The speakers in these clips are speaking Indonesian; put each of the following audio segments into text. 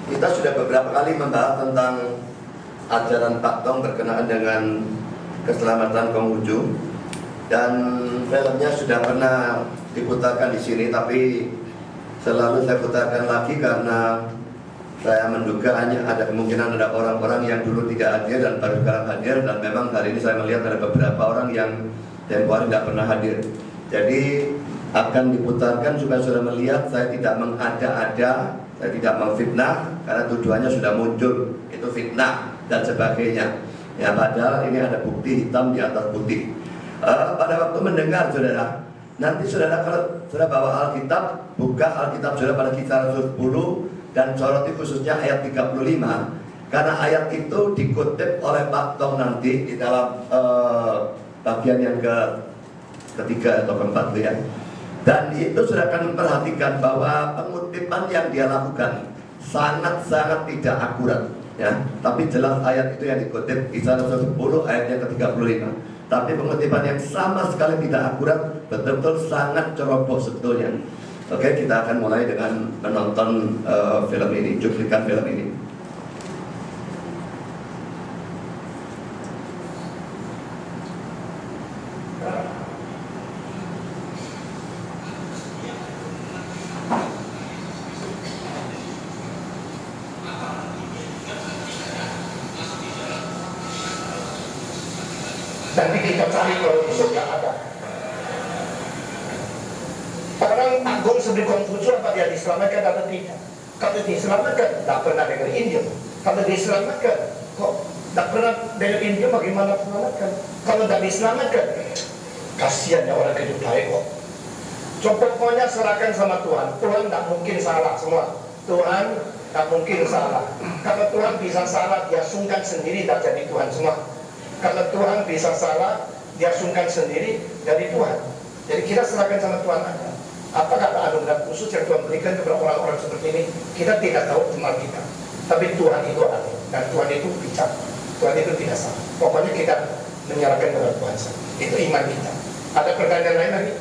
Kita sudah beberapa kali membahas tentang ajaran Pak Tong berkenaan dengan keselamatan Konghucu, dan filmnya sudah pernah diputarkan di sini, tapi selalu saya putarkan lagi karena saya menduga hanya ada kemungkinan ada orang-orang yang dulu tidak hadir dan baru sekarang hadir, dan memang hari ini saya melihat ada beberapa orang yang tempoh hari tidak pernah hadir. Jadi akan diputarkan supaya sudah melihat saya tidak mengada-ada, saya tidak memfitnah, karena tujuannya sudah muncul, itu fitnah dan sebagainya. Ya, padahal ini ada bukti hitam di atas putih. Pada waktu mendengar saudara, nanti saudara kalau saudara bawa Alkitab, buka Alkitab saudara pada Kisah 10 dan soroti khususnya ayat 35, karena ayat itu dikutip oleh Pak Tong nanti di dalam bagian yang ketiga atau keempat ya. Dan itu sudah akan memperhatikan bahwa pengutipan yang dia lakukan sangat-sangat tidak akurat ya. Tapi jelas ayat itu yang dikutip Kisah 10 ayatnya ke-35. Tapi pengutipan yang sama sekali tidak akurat, betul-betul sangat ceroboh sebetulnya. Oke, kita akan mulai dengan menonton film ini, cuplikan film ini. Nanti kita cari kalau di surga ada. Orang agung seperti Konghucu, apa dia diselamatkan atau tidak? Kalau diselamatkan, tak pernah dengar Injil. Kalau diselamatkan, kok tak pernah dengar Injil, bagaimana diselamatkan? Kalau tak diselamatkan, kasihan ya orang hidup baik kok. Pokoknya serahkan sama Tuhan. Tuhan tak mungkin salah semua. Tuhan tak mungkin salah. Kalau Tuhan bisa salah, dia sungkan sendiri tak jadi Tuhan semua. Kalau Tuhan bisa salah, dia sungkan sendiri dari Tuhan. Jadi kita serahkan sama Tuhan aja. Apa kata anugerah khusus yang Tuhan berikan kepada orang-orang seperti ini, kita tidak tahu cuma kita. Tapi Tuhan itu adil, dan Tuhan itu bijak. Tuhan itu tidak salah. Pokoknya kita menyerahkan kepada Tuhan saja. Itu iman kita. Ada pertanyaan lain lagi?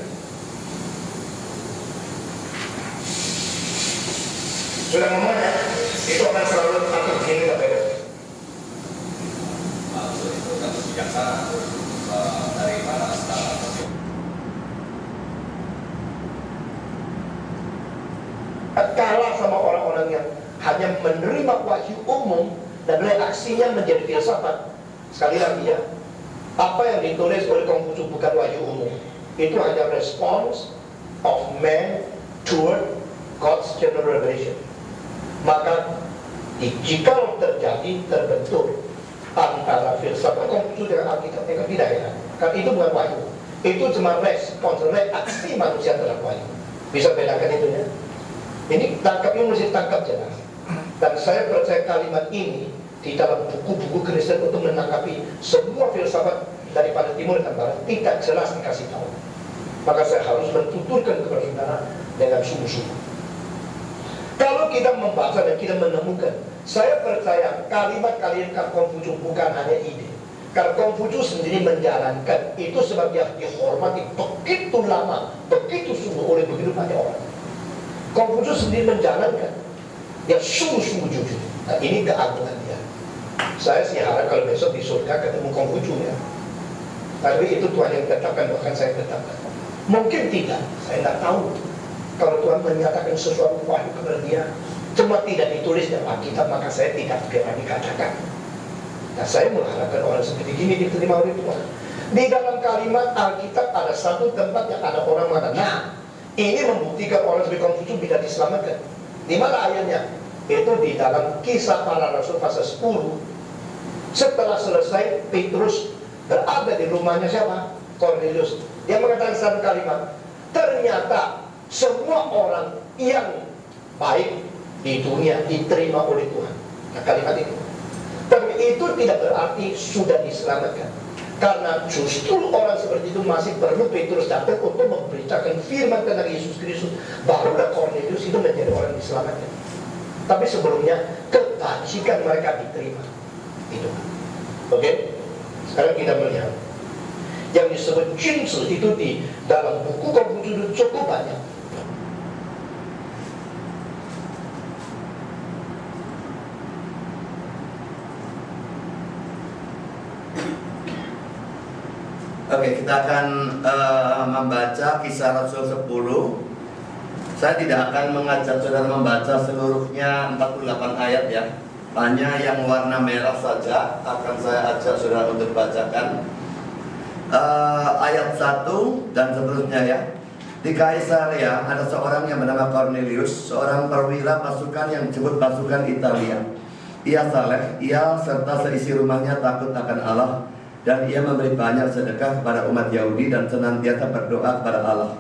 Sudah ngomong ya? Itu akan selalu atur begini lah beda. Itu kan bijaksana dari para staf. Kalah sama orang-orang yang hanya menerima wahyu umum dan reaksinya menjadi filsafat. Sekali lagi ya, apa yang ditulis oleh Konghucu bukan wahyu umum. Itu hanya response of man toward God's general revelation. Maka jika terjadi terbentuk antara filsafat Konghucu dengan Alkitab, tidak ya. Kan itu bukan wahyu. Itu cuma respons, reaksi manusia terhadap wahyu. Bisa bedakan itu ya. Ini tangkapnya mesti tangkap jelas. Dan saya percaya kalimat ini di dalam buku-buku Kristen untuk menangkapi semua filsafat daripada timur dan barat tidak jelas dikasih tahu. Maka saya harus mentuturkan kepada saudara dengan sungguh-sungguh. Kalau kita membaca dan kita menemukan, saya percaya kalimat-kalimat Konghucu bukan hanya ide. Karena Konghucu sendiri menjalankan itu sebab dia dihormati begitu lama, begitu sungguh oleh begitu banyak orang. Konghucu sendiri menjalankan, dia sungguh-sungguh jujur. Nah, ini keagungan dia. Saya sih harap kalau besok di surga ketemu Konghucu ya. Tapi itu Tuhan yang tetapkan, bahkan saya tetapkan. Mungkin tidak, saya tidak tahu. Kalau Tuhan menyatakan sesuatu wahyu kepada dia, cuma tidak ditulis dalam Alkitab, maka saya tidak berani katakan. Nah, saya mengharapkan orang seperti ini diterima oleh Tuhan. Di dalam kalimat Alkitab ada satu tempat yang ada orang mengatakan, nah, ini membuktikan orang seperti Konghucu bisa diselamatkan. Di mana ayatnya? Itu di dalam Kisah Para Rasul pasal 10. Setelah selesai, Petrus berada di rumahnya siapa? Cornelius. Dia mengatakan satu kalimat, ternyata semua orang yang baik di dunia diterima oleh Tuhan. Nah, kalimat itu. Tapi itu tidak berarti sudah diselamatkan. Karena justru orang seperti itu masih perlu Petrus datang untuk memberitakan firman tentang Yesus Kristus. Barulah Cornelius itu menjadi orang yang diselamatkan. Tapi sebelumnya kebajikan mereka diterima. Itu. Oke? Sekarang kita melihat yang disebut Jinsu itu di dalam buku Konghucu itu cukup banyak. Oke, kita akan membaca Kisah Rasul 10. Saya tidak akan mengajak saudara membaca seluruhnya 48 ayat ya. Hanya yang warna merah saja akan saya ajak saudara untuk bacakan. Ayat 1 dan seterusnya ya. Di Kaisarea ada seorang yang bernama Cornelius, seorang perwira pasukan yang disebut pasukan Italia. Ia saleh, ia serta seisi rumahnya takut akan Allah, dan ia memberi banyak sedekah kepada umat Yahudi dan senantiasa berdoa kepada Allah.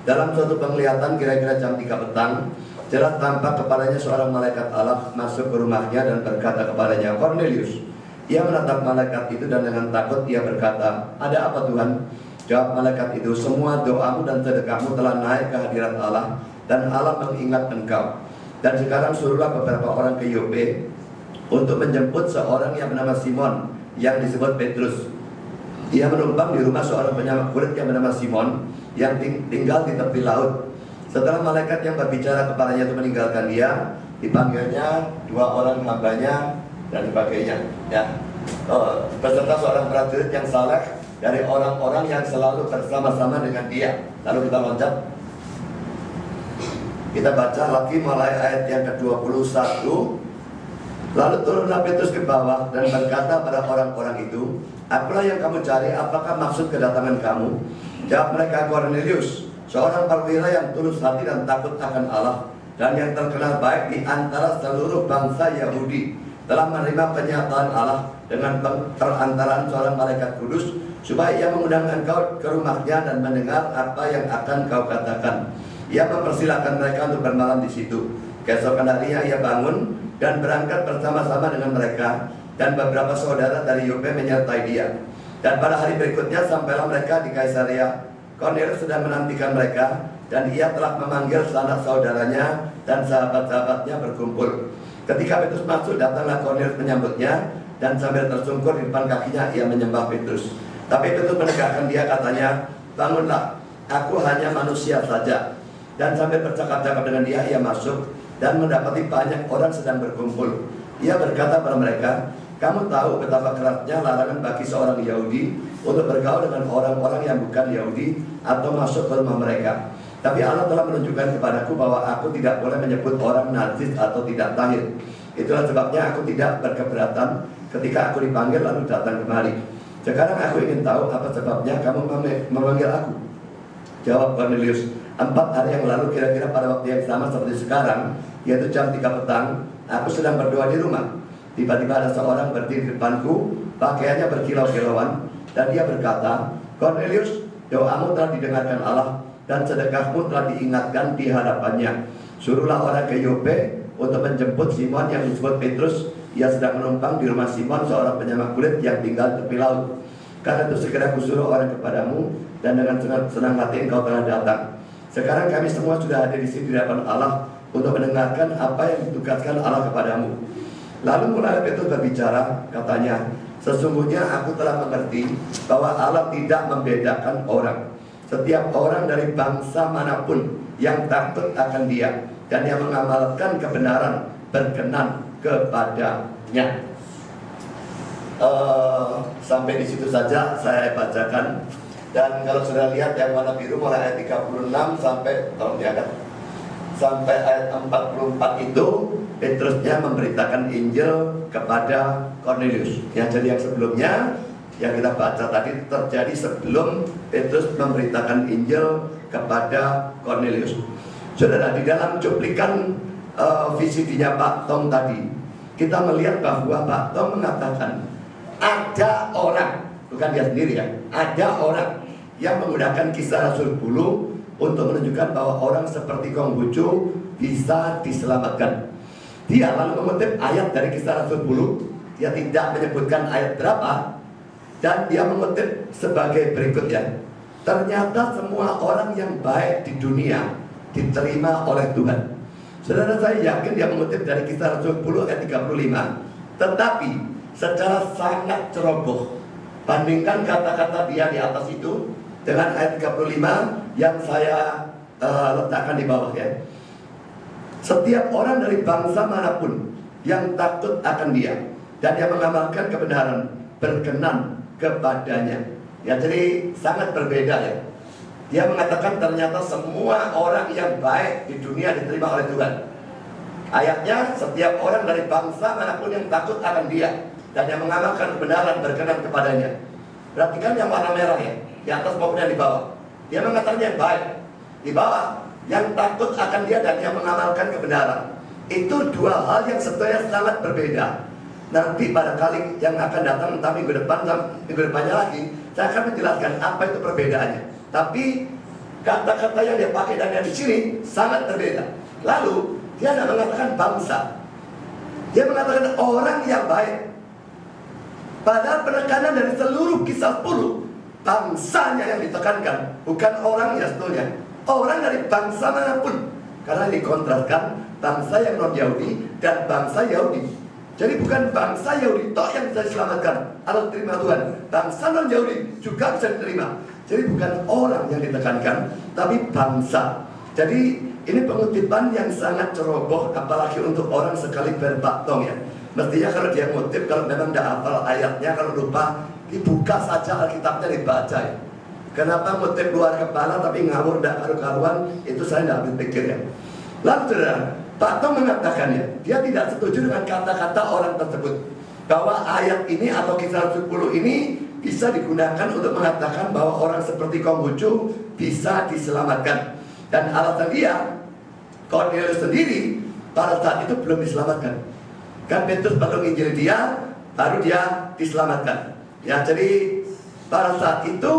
Dalam suatu penglihatan kira-kira jam 3 petang, jelas tampak kepadanya seorang malaikat Allah masuk ke rumahnya dan berkata kepadanya, Cornelius. Ia menatap malaikat itu dan dengan takut ia berkata, ada apa Tuhan? Jawab malaikat itu, semua doamu dan sedekahmu telah naik ke hadirat Allah, dan Allah mengingat engkau. Dan sekarang suruhlah beberapa orang ke Yope untuk menjemput seorang yang bernama Simon, yang disebut Petrus. Ia menumpang di rumah seorang penyamak kulit yang bernama Simon, yang tinggal di tepi laut. Setelah malaikat yang berbicara kepadanya itu meninggalkan dia, dipanggilnya 2 orang hambanya dan sebagainya ya. Beserta seorang prajurit yang saleh dari orang-orang yang selalu bersama-sama dengan dia. Lalu kita loncat, kita baca lagi mulai ayat yang ke-21. Lalu turunlah Petrus ke bawah dan berkata pada orang-orang itu, akulah yang kamu cari, apakah maksud kedatangan kamu? Jawab mereka, Cornelius, seorang perwira yang tulus hati dan takut akan Allah, dan yang terkenal baik di antara seluruh bangsa Yahudi, telah menerima penyataan Allah dengan perantaraan seorang malaikat kudus, supaya ia mengundang engkau ke rumahnya dan mendengar apa yang akan kau katakan. Ia mempersilahkan mereka untuk bermalam di situ. Keesokan harinya ia bangun dan berangkat bersama-sama dengan mereka, dan beberapa saudara dari Yope menyertai dia. Dan pada hari berikutnya sampailah mereka di Kaisarea. Cornelius sedang menantikan mereka, dan ia telah memanggil sanak saudaranya dan sahabat-sahabatnya berkumpul. Ketika Petrus masuk, datanglah Cornelius menyambutnya, dan sambil tersungkur di depan kakinya ia menyembah Petrus. Tapi Petrus menegakkan dia, katanya, bangunlah, aku hanya manusia saja. Dan sambil bercakap-cakap dengan dia, ia masuk dan mendapati banyak orang sedang berkumpul. Ia berkata pada mereka, kamu tahu betapa kerasnya larangan bagi seorang Yahudi untuk bergaul dengan orang-orang yang bukan Yahudi atau masuk ke rumah mereka. Tapi Allah telah menunjukkan kepadaku bahwa aku tidak boleh menyebut orang najis atau tidak tahir. Itulah sebabnya aku tidak berkeberatan ketika aku dipanggil lalu datang kemari. Sekarang aku ingin tahu apa sebabnya kamu memanggil aku. Jawab Cornelius, 4 hari yang lalu kira-kira pada waktu yang sama seperti sekarang, yaitu jam 3 petang, aku sedang berdoa di rumah. Tiba-tiba ada seorang berdiri di depanku, pakaiannya berkilau-kilauan, dan dia berkata, Cornelius, doamu telah didengarkan Allah, dan sedekahmu telah diingatkan di hadapannya. Suruhlah orang ke Yope untuk menjemput Simon yang disebut Petrus. Ia sedang menumpang di rumah Simon, seorang penyamak kulit yang tinggal di tepi laut. Karena itu segera kusuruh orang kepadamu, dan dengan senang hati engkau telah datang. Sekarang kami semua sudah ada di sini di hadapan Allah untuk mendengarkan apa yang ditugaskan Allah kepadamu. Lalu mulai Petrus berbicara, katanya, sesungguhnya aku telah mengerti bahwa Allah tidak membedakan orang. Setiap orang dari bangsa manapun yang takut akan dia dan yang mengamalkan kebenaran berkenan kepadanya. Sampai di situ saja saya bacakan. Dan kalau sudah lihat yang warna biru mulai ayat 36 sampai, tolong diangkat, sampai ayat 44 itu Petrusnya memberitakan Injil kepada Cornelius. Ya, jadi yang sebelumnya yang kita baca tadi terjadi sebelum Petrus memberitakan Injil kepada Cornelius. Saudara, di dalam cuplikan VCD-nya Pak Tom tadi, kita melihat bahwa Pak Tom mengatakan ada orang, bukan dia sendiri ya, ada orang yang menggunakan Kisah Rasul 10 untuk menunjukkan bahwa orang seperti Konghucu bisa diselamatkan. Dia lalu mengutip ayat dari Kisah Rasul 10. Dia tidak menyebutkan ayat berapa, dan dia mengutip sebagai berikut ya. Ternyata semua orang yang baik di dunia diterima oleh Tuhan. Saudara, saya yakin dia mengutip dari Kisah Rasul 10 ayat 35. Tetapi secara sangat ceroboh, bandingkan kata-kata dia di atas itu dengan ayat 35 yang saya letakkan di bawah ya. Setiap orang dari bangsa manapun yang takut akan dia dan yang mengamalkan kebenaran berkenan kepadanya. Ya, jadi sangat berbeda ya. Dia mengatakan ternyata semua orang yang baik di dunia diterima oleh Tuhan. Ayatnya, setiap orang dari bangsa manapun yang takut akan Dia dan yang mengamalkan kebenaran berkenan kepadanya. Perhatikan yang warna merah ya, di atas maupun yang di bawah. Dia mengatakan yang baik. Di bawah, yang takut akan Dia dan yang mengamalkan kebenaran. Itu dua hal yang sebetulnya sangat berbeda. Nanti pada kali yang akan datang, entah minggu depan, minggu depannya lagi, saya akan menjelaskan apa itu perbedaannya. Tapi kata-kata yang dia pakai dan yang di sini sangat berbeda. Lalu dia tidak mengatakan bangsa, dia mengatakan orang yang baik. Padahal penekanan dari seluruh kisah 10, bangsanya yang ditekankan, bukan orangnya sebetulnya. Orang dari bangsa manapun, karena dikontraskan bangsa yang non-Yahudi dan bangsa Yahudi. Jadi bukan bangsa Yahudi toh yang bisa diselamatkan atau terima Tuhan, bangsa non-Yahudi juga bisa diterima. Jadi bukan orang yang ditekankan, tapi bangsa. Jadi ini pengutipan yang sangat ceroboh, apalagi untuk orang sekali berbaktong ya. Mestinya kalau dia ngutip, kalau memang tidak hafal ayatnya, kalau lupa, dibuka saja Alkitabnya, dibaca ya. Kenapa ngutip luar kepala tapi ngawur tidak karu-karuan, itu saya tidak habis pikir ya. Lalu saudara, Pak Tong mengatakannya, dia tidak setuju dengan kata-kata orang tersebut, bahwa ayat ini atau kisah 10 ini bisa digunakan untuk mengatakan bahwa orang seperti Konghucu bisa diselamatkan. Dan alasan dia, Cornelius sendiri pada saat itu belum diselamatkan. Kan Petrus baru nginjil dia, baru dia diselamatkan. Ya, jadi pada saat itu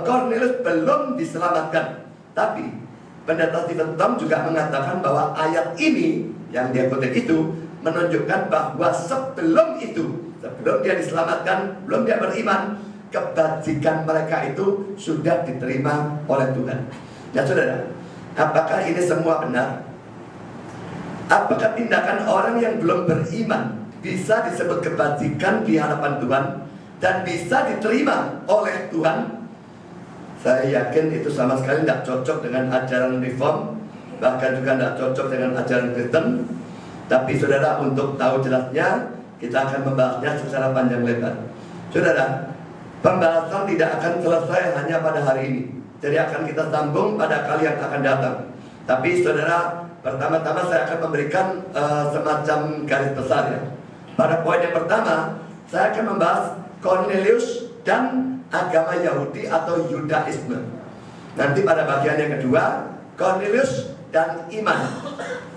Cornelius belum diselamatkan. Tapi Pendeta Stephen Thom juga mengatakan bahwa ayat ini yang dia kutip itu menunjukkan bahwa sebelum dia diselamatkan, belum dia beriman, kebajikan mereka itu sudah diterima oleh Tuhan. Ya saudara, apakah ini semua benar? Apakah tindakan orang yang belum beriman bisa disebut kebajikan di hadapan Tuhan dan bisa diterima oleh Tuhan? Saya yakin itu sama sekali tidak cocok dengan ajaran Reform, bahkan juga tidak cocok dengan ajaran Kristen. Tapi saudara, untuk tahu jelasnya, kita akan membahasnya secara panjang lebar. Saudara, pembahasan tidak akan selesai hanya pada hari ini. Jadi akan kita sambung pada kali yang akan datang. Tapi saudara, pertama-tama saya akan memberikan semacam garis besar ya. Pada poin yang pertama, saya akan membahas Cornelius dan agama Yahudi atau Yudaisme. Nanti pada bagian yang kedua, Cornelius dan iman.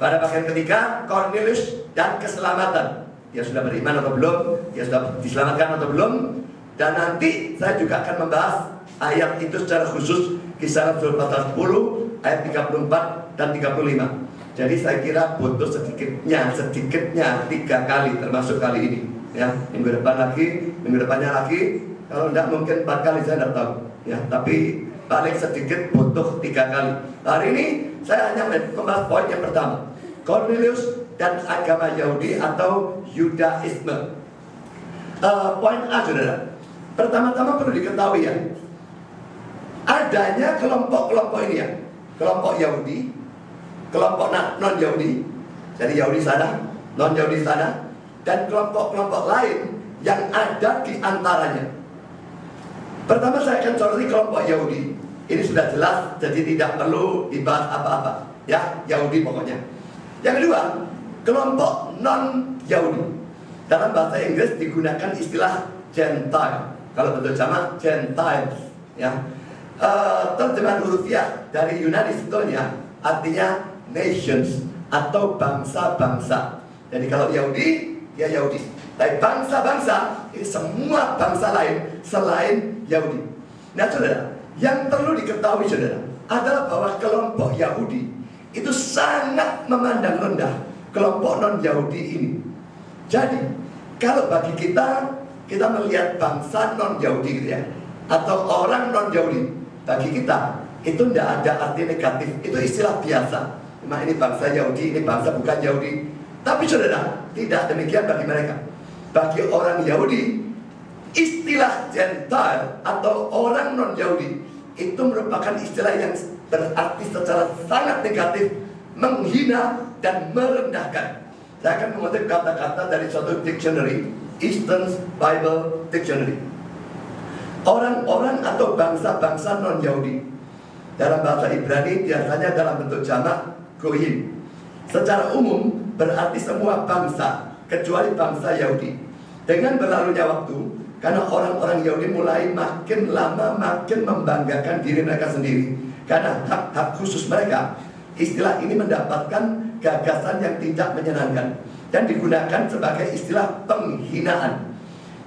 Pada bagian ketiga, Cornelius dan keselamatan. Dia sudah beriman atau belum? Dia sudah diselamatkan atau belum? Dan nanti saya juga akan membahas ayat itu secara khusus, Kisah Rasul pasal 10 ayat 34 dan 35. Jadi saya kira butuh sedikitnya 3 kali, termasuk kali ini ya. Minggu depan lagi, minggu depannya lagi. Kalau tidak mungkin 4 kali, saya tidak tahu ya. Tapi paling sedikit butuh 3 kali. Hari ini saya hanya membahas poin yang pertama, Cornelius dan agama Yahudi atau Yudaisme. Poin A saudara, pertama-tama perlu diketahui ya, adanya kelompok-kelompok ini ya, kelompok Yahudi, kelompok non-Yahudi. Jadi Yahudi sana, non-Yahudi sana, dan kelompok-kelompok lain yang ada di antaranya. Pertama saya akan soroti kelompok Yahudi. Ini sudah jelas, jadi tidak perlu dibahas apa-apa ya, Yahudi pokoknya. Yang kedua, kelompok non-Yahudi. Dalam bahasa Inggris digunakan istilah Gentile. Kalau bentuk jamak, Gentiles ya. Terjemahan hurufiah dari Yunani sebetulnya artinya nations atau bangsa-bangsa. Jadi kalau Yahudi, dia Yahudi. Tapi bangsa-bangsa ini semua bangsa lain selain Yahudi. Nah saudara, yang perlu diketahui saudara adalah bahwa kelompok Yahudi itu sangat memandang rendah kelompok non-Yahudi ini. Jadi kalau bagi kita melihat bangsa non-Yahudi gitu ya, atau orang non-Yahudi, bagi kita itu tidak ada arti negatif, itu istilah biasa. Memang ini bangsa Yahudi, ini bangsa bukan Yahudi. Tapi saudara, tidak demikian bagi mereka. Bagi orang Yahudi, istilah Gentile atau orang non-Yahudi itu merupakan istilah yang berarti secara sangat negatif, menghina dan merendahkan. Saya akan mengutip kata-kata dari suatu dictionary, Eastern Bible Dictionary. orang-orang atau bangsa-bangsa non-Yahudi. Dalam bahasa Ibrani biasanya dalam bentuk jamak goyim. Secara umum berarti semua bangsa kecuali bangsa Yahudi. Dengan berlalunya waktu, karena orang-orang Yahudi mulai makin lama makin membanggakan diri mereka sendiri karena hak-hak khusus mereka, istilah ini mendapatkan gagasan yang tidak menyenangkan dan digunakan sebagai istilah penghinaan.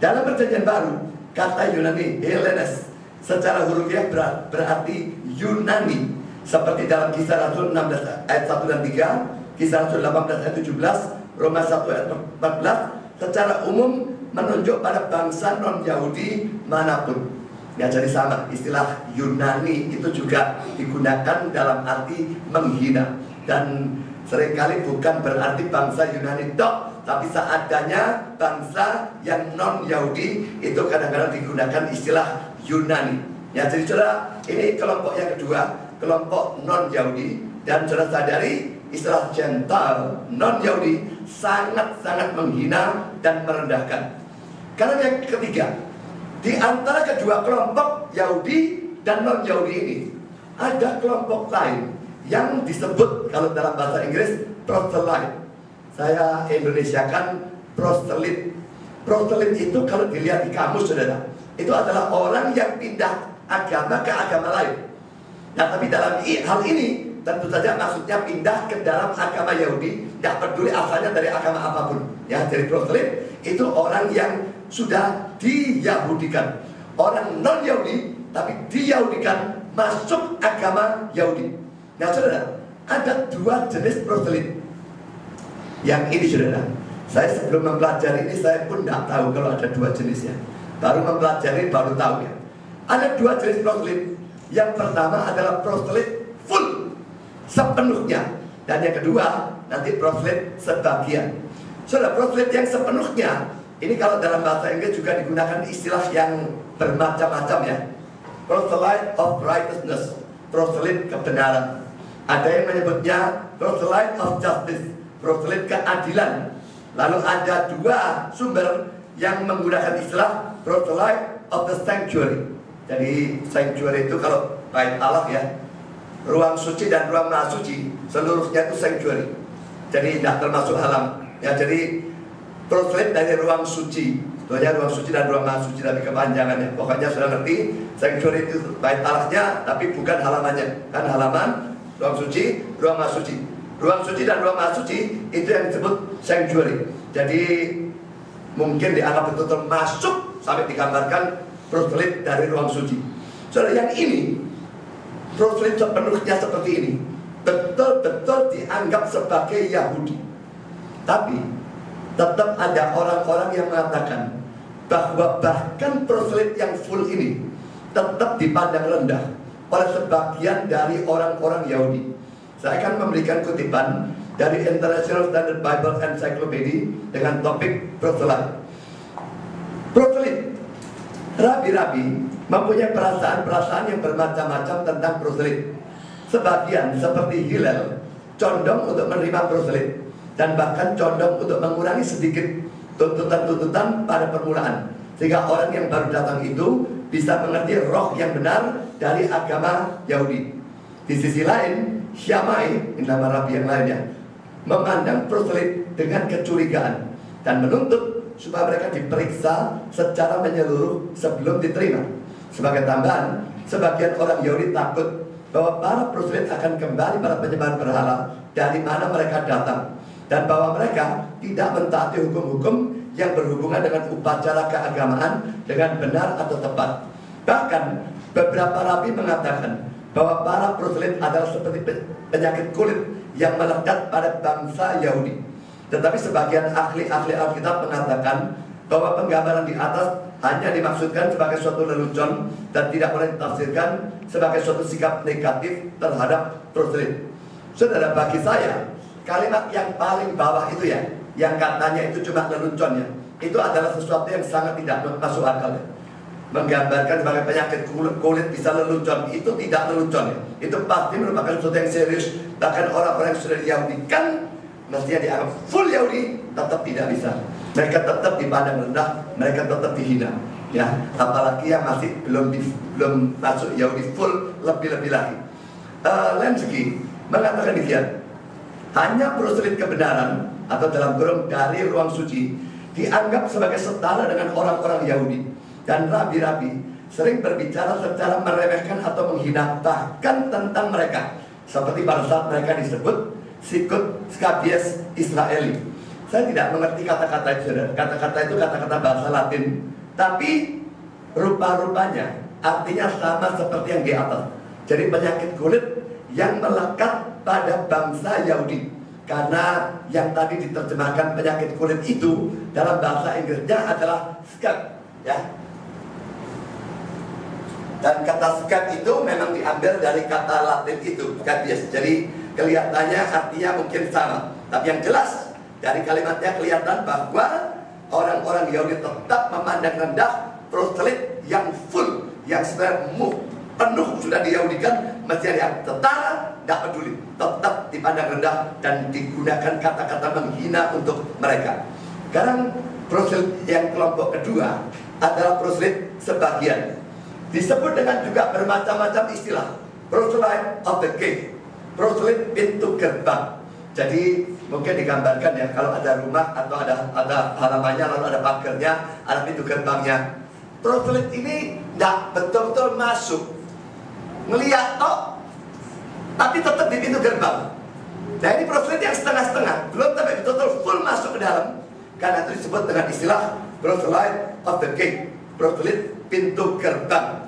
Dalam Perjanjian Baru, kata Yunani Hellenes secara hurufiah berarti Yunani, seperti dalam Kisah Rasul 16 ayat 1 dan 3, Kisah Rasul 18 ayat 17, Roma 1 ayat 14, secara umum menunjuk pada bangsa non-Yahudi manapun. Ya, jadi sama, istilah Yunani itu juga digunakan dalam arti menghina. Dan seringkali bukan berarti bangsa Yunani tok, tapi seadanya bangsa yang non-Yahudi itu kadang-kadang digunakan istilah Yunani. Ya, jadi saudara, ini kelompok yang kedua, kelompok non-Yahudi. Dan saudara sadari istilah Gentile, non-Yahudi sangat-sangat menghina dan merendahkan. Karena yang ketiga, di antara kedua kelompok Yahudi dan non-Yahudi ini, ada kelompok lain yang disebut kalau dalam bahasa Inggris proselyte. Saya Indonesiakan proselyt. Proselyt itu kalau dilihat di kamus, saudara, itu adalah orang yang pindah agama ke agama lain. Nah, tapi dalam hal ini tentu saja maksudnya pindah ke dalam agama Yahudi, tidak peduli asalnya dari agama apapun. Ya, jadi proselyt itu orang yang sudah diyahudikan, orang non Yahudi tapi diyahudikan masuk agama Yahudi. Nah, saudara, ada dua jenis proselyt. Yang ini, saudara, saya sebelum mempelajari ini saya pun tidak tahu kalau ada dua jenisnya. Baru mempelajari baru tahu ya. Ada dua jenis proselyt. Yang pertama adalah proselyt full, sepenuhnya, dan yang kedua nanti proselyt sebagian. Saudara, proselyt yang sepenuhnya ini kalau dalam bahasa Inggris juga digunakan istilah yang bermacam-macam ya. Proselyte of righteousness, proselyt kebenaran. Ada yang menyebutnya proselyte of justice, proselyt keadilan. Lalu ada dua sumber yang menggunakan istilah proselyte of the sanctuary. Jadi sanctuary itu kalau bait Allah ya, ruang suci dan ruang maha suci seluruhnya itu sanctuary. Jadi tidak termasuk halam. Ya, jadi proselyt dari ruang suci, itu aja ruang suci dan ruang maha suci dari kepanjangannya. Pokoknya sudah ngerti, sanctuary itu bait Allahnya tapi bukan halamannya. Kan halaman, ruang suci, ruang maha suci. Ruang suci dan ruang maha suci itu yang disebut sanctuary. Jadi mungkin dianggap betul-betul masuk sampai digambarkan proselyt dari ruang suci. Saudara, yang ini proselyt sepenuhnya seperti ini, betul-betul dianggap sebagai Yahudi. Tapi tetap ada orang-orang yang mengatakan bahwa bahkan proselyt yang full ini tetap dipandang rendah oleh sebagian dari orang-orang Yahudi. Saya akan memberikan kutipan dari International Standard Bible Encyclopedia dengan topik proselyt. Proselyt, rabi-rabi mempunyai perasaan-perasaan yang bermacam-macam tentang proselyt. Sebagian seperti Hillel condong untuk menerima proselyt dan bahkan condong untuk mengurangi sedikit tuntutan-tuntutan pada permulaan, sehingga orang yang baru datang itu bisa mengerti roh yang benar dari agama Yahudi. Di sisi lain, Syamai, nama rabi yang lainnya, memandang proselyt dengan kecurigaan dan menuntut supaya mereka diperiksa secara menyeluruh sebelum diterima. Sebagai tambahan, sebagian orang Yahudi takut bahwa para proselyt akan kembali pada penyembahan berhala dari mana mereka datang, dan bahwa mereka tidak mentaati hukum-hukum yang berhubungan dengan upacara keagamaan dengan benar atau tepat. Bahkan beberapa rabi mengatakan bahwa para proselyt adalah seperti penyakit kulit yang melekat pada bangsa Yahudi. Tetapi sebagian ahli-ahli Alkitab mengatakan bahwa penggambaran di atas hanya dimaksudkan sebagai suatu lelucon dan tidak boleh ditafsirkan sebagai suatu sikap negatif terhadap proselyt. Saudara, bagi saya kalimat yang paling bawah itu ya, yang katanya itu cuma leluconnya, itu adalah sesuatu yang sangat tidak masuk akal. Menggambarkan sebagai penyakit kulit bisa lelucon, itu tidak lelucon ya. Itu pasti merupakan sesuatu yang serius. Bahkan orang-orang yang sudah diyahudikan mestinya dianggap full Yahudi tetap tidak bisa. mereka tetap dipandang rendah, mereka tetap dihina. Ya, apalagi yang masih belum masuk Yahudi full, lebih-lebih lagi. Lenski mengatakan demikian, hanya proselyt kebenaran atau dalam kurung dari ruang suci dianggap sebagai setara dengan orang-orang Yahudi, dan rabi-rabi sering berbicara secara meremehkan atau menghina bahkan tentang mereka, seperti pada saat mereka disebut sikut skabies Israeli. Saya tidak mengerti kata-kata itu, saudara. Kata-kata itu kata-kata bahasa Latin, tapi rupa-rupanya artinya sama seperti yang di atas. Jadi penyakit kulit yang melekat pada bangsa Yahudi. Karena yang tadi diterjemahkan penyakit kulit itu dalam bahasa Inggrisnya adalah scab, ya. Dan kata scab itu memang diambil dari kata Latin itu, scabies. Jadi kelihatannya artinya mungkin sama, tapi yang jelas dari kalimatnya kelihatan bahwa orang-orang Yahudi tetap memandang rendah proselyt yang full, yang sebenarnya penuh sudah diyahudikan, mesti yang setara, tidak peduli, tetap dipandang rendah dan digunakan kata-kata menghina untuk mereka. Sekarang proselyt yang kelompok kedua adalah proselyt sebagian, disebut dengan juga bermacam-macam istilah. Proselyte of the gate, proselyt pintu gerbang. Jadi mungkin digambarkan ya, kalau ada rumah atau ada halamannya, lalu ada pagarnya, ada pintu gerbangnya. Proselyt ini tidak betul-betul masuk, melihat toh, tapi tetap di pintu gerbang. Nah ini proselyt yang setengah-setengah, belum sampai betul-betul full masuk ke dalam. Karena itu disebut dengan istilah proselyte of the gate, proselyt pintu gerbang.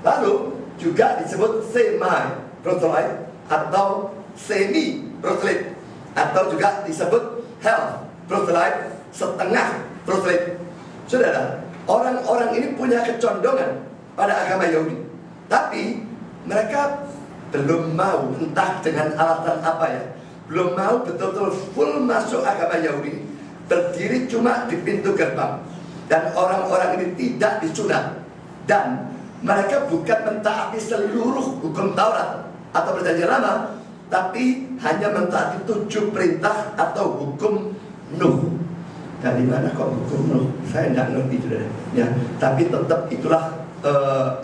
Lalu juga disebut semi proselyte atau semi proselyt, atau juga disebut half proselyte, setengah proselyt. Saudara, orang-orang ini punya kecondongan pada agama Yahudi, tapi mereka belum mau, entah dengan alasan apa ya, belum mau betul-betul full masuk agama Yahudi, berdiri cuma di pintu gerbang. Dan orang-orang ini tidak disunat, dan mereka bukan mentaati seluruh hukum Taurat atau Perjanjian Lama, tapi hanya mentaati 7 perintah atau hukum Nuh. Dari mana kok hukum Nuh? Saya tidak ngerti, saudara. Ya, tapi tetap itulah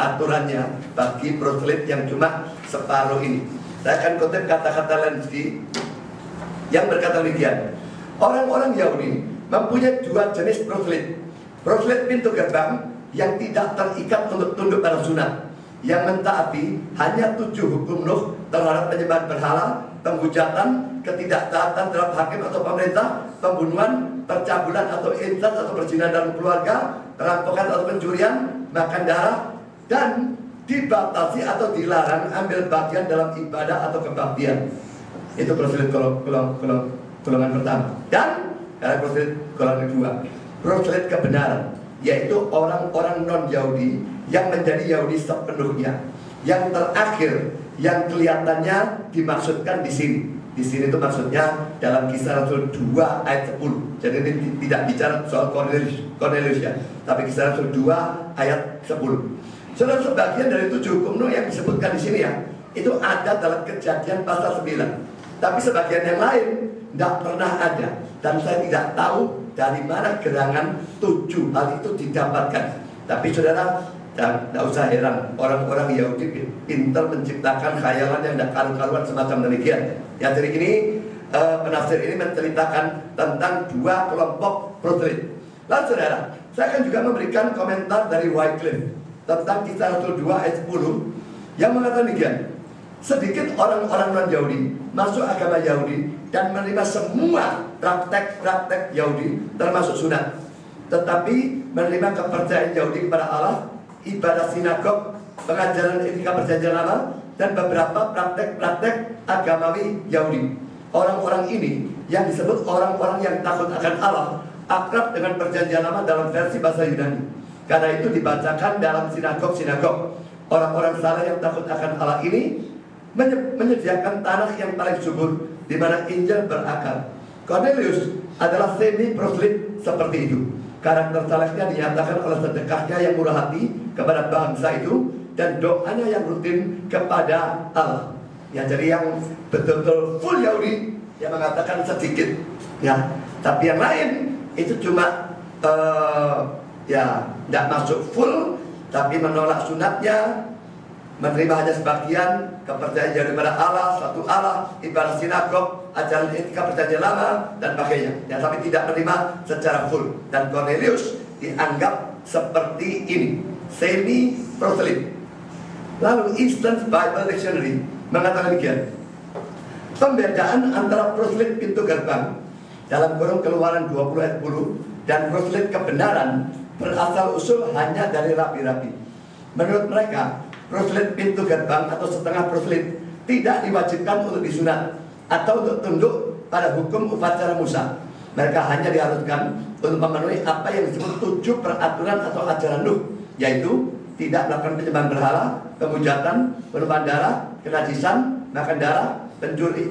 aturannya bagi proselyt yang cuma separuh ini. Saya akan kutip kata-kata Lenski yang berkata demikian. Orang-orang Yahudi mempunyai 2 jenis proselyt. Proselyt pintu gerbang yang tidak terikat untuk tunduk pada sunat, yang mentaati hanya 7 hukum Nuh terhadap penyembahan berhala, penghujatan, ketidaktaatan terhadap hakim atau pemerintah, pembunuhan, percabulan atau insest atau perzinahan dalam keluarga, perampokan atau pencurian, makan darah, dan dibatasi atau dilarang ambil bagian dalam ibadah atau kebaktian. Itu proselyt golongan pertama. Dan proselyt golongan kedua, proselyt kebenaran, yaitu orang-orang non-Yahudi yang menjadi Yahudi sepenuhnya. Yang terakhir, yang kelihatannya dimaksudkan di sini. Di sini itu maksudnya dalam Kisah Rasul 2 ayat 10. Jadi ini tidak bicara soal Cornelius ya, tapi Kisah Rasul 2 ayat 10. Saudara, sebagian dari 7 hukum Nuh yang disebutkan di sini ya, itu ada dalam Kejadian pasal 9. Tapi sebagian yang lain tidak pernah ada, dan saya tidak tahu dari mana gerangan 7 hal itu didapatkan. Tapi saudara, tidak usah heran, orang-orang Yahudi pintar menciptakan khayalan yang tidak karu-karuan semacam demikian. Ya, jadi ini penafsir ini menceritakan tentang 2 kelompok proselyt. Lalu saudara, saya akan juga memberikan komentar dari Wycliffe tentang Kisah Rasul 2 ayat 10 yang mengatakan demikian. Sedikit orang-orang non-Yahudi masuk agama Yahudi dan menerima semua praktek-praktek Yahudi termasuk sunat, tetapi menerima kepercayaan Yahudi kepada Allah, ibadah sinagog, pengajaran etika Perjanjian Lama, dan beberapa praktek-praktek agamawi Yahudi. Orang-orang ini yang disebut orang-orang yang takut akan Allah, akrab dengan Perjanjian Lama dalam versi bahasa Yunani. Karena itu dibacakan dalam sinagog-sinagog. Orang-orang salah yang takut akan Allah ini menyediakan tanah yang paling subur di mana Injil berakar. Cornelius adalah semi proselyt seperti itu. Karakter salehnya dinyatakan oleh sedekahnya yang murah hati kepada bangsa itu dan doanya yang rutin kepada Allah. Ya, jadi yang betul-betul full Yahudi yang mengatakan sedikit, ya. Tapi yang lain itu cuma ya tidak masuk full, tapi menolak sunatnya, menerima hanya sebagian, kepercayaan daripada Allah, satu Allah, ibadah sinagog, ajaran etika perjanjian lama dan sebagainya. Ya, tapi tidak menerima secara full. Dan Cornelius dianggap seperti ini, semi proselyte. Lalu Eastern Bible Dictionary mengatakan demikian. Pembedaan antara proselyte pintu gerbang dalam kurung Keluaran 20 ayat 10 dan proselyte kebenaran berasal usul hanya dari rabi-rabi. Menurut mereka, proselyte pintu gerbang atau setengah proselyte tidak diwajibkan untuk disunat atau untuk tunduk pada hukum upacara Musa. Mereka hanya diharuskan untuk memenuhi apa yang disebut 7 peraturan atau ajaran Nuh, yaitu tidak melakukan penyembahan berhala, pemujatan, penumpahan darah, kenajisan, makan darah,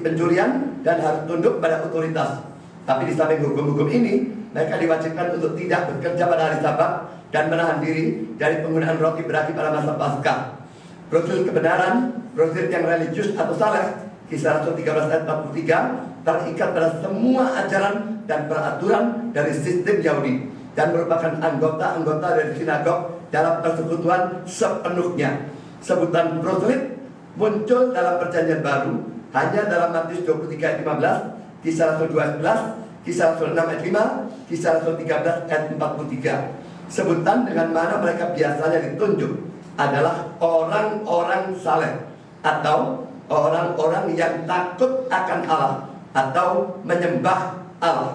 pencurian, dan harus tunduk pada otoritas. Tapi di samping hukum-hukum ini, mereka diwajibkan untuk tidak bekerja pada hari Sabat dan menahan diri dari penggunaan roti beragi pada masa Paskah. Proselyte kebenaran, proselyte yang religius atau saleh, Kisah Rasul 13 ayat 43, terikat pada semua ajaran dan peraturan dari sistem Yahudi dan merupakan anggota-anggota dari sinagog dalam persekutuan sepenuhnya. Sebutan proselyte muncul dalam perjanjian baru hanya dalam Matius 23 ayat 15, Kisah Rasul 2 ayat 11, Kisah Rasul 6 ayat 5, Kisah Rasul 13 ayat 43. Sebutan dengan mana mereka biasanya ditunjuk adalah orang-orang saleh atau orang-orang yang takut akan Allah atau menyembah Allah.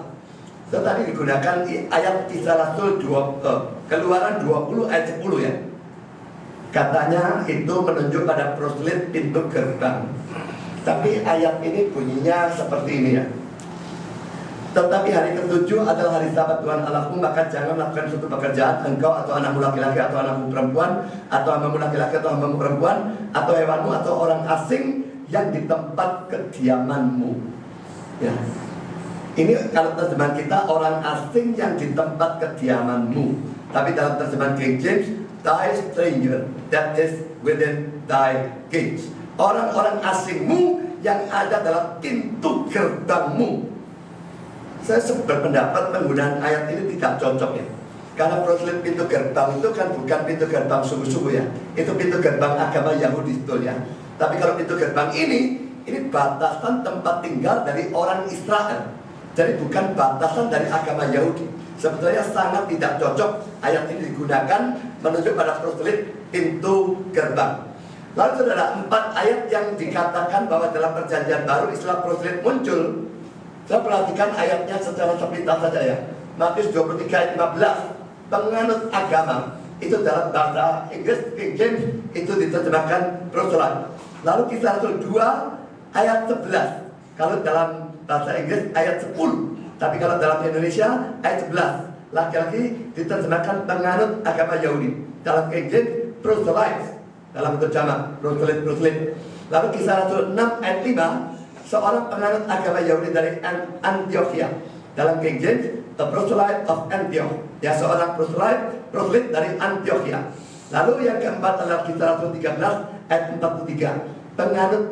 So, tadi digunakan ayat Kisah Rasul Keluaran 20 ayat 10 ya. Katanya itu menunjuk pada proselyte pintu gerbang. Tapi ayat ini bunyinya seperti ini ya. Tetapi hari ketujuh adalah hari Sabat Tuhan Allahmu, maka jangan melakukan suatu pekerjaan, engkau atau anakmu laki-laki atau anakmu perempuan, atau hambamu laki-laki atau hambamu perempuan, atau hewanmu atau orang asing yang di tempat kediamanmu. Ya. Ini kalau terjemahan kita orang asing yang di tempat kediamanmu. Tapi dalam terjemahan King James, thy stranger that is within thy gates. Orang-orang asingmu yang ada dalam pintu gerbangmu. Saya berpendapat penggunaan ayat ini tidak cocok ya. Karena proselyte pintu gerbang itu kan bukan pintu gerbang sungguh-sungguh ya. Itu pintu gerbang agama Yahudi sebetulnya. Tapi kalau pintu gerbang ini batasan tempat tinggal dari orang Israel. Jadi bukan batasan dari agama Yahudi. Sebetulnya sangat tidak cocok ayat ini digunakan menunjuk pada proselyte pintu gerbang. Lalu saudara, 4 ayat yang dikatakan bahwa dalam perjanjian baru istilah proselyte muncul. Saya perhatikan ayatnya secara sepintas saja ya. Matius 23 ayat 15, penganut agama. Itu dalam bahasa Inggris King James itu diterjemahkan proselyte. Lalu Kisah Rasul 2 ayat 11. Kalau dalam bahasa Inggris ayat 10. Tapi kalau dalam Indonesia ayat 11. Laki-laki diterjemahkan penganut agama Yahudi. Dalam King James proselyte. Dalam bentuk jamak proselyte. Lalu Kisah Rasul 6 ayat 5, seorang penganut agama Yahudi dari Antioquia. Dalam King James, a proselyte of Antioch. Ya, seorang proselyte dari Antioquia. Lalu yang keempat adalah Kisah Rasul 13 ayat 43,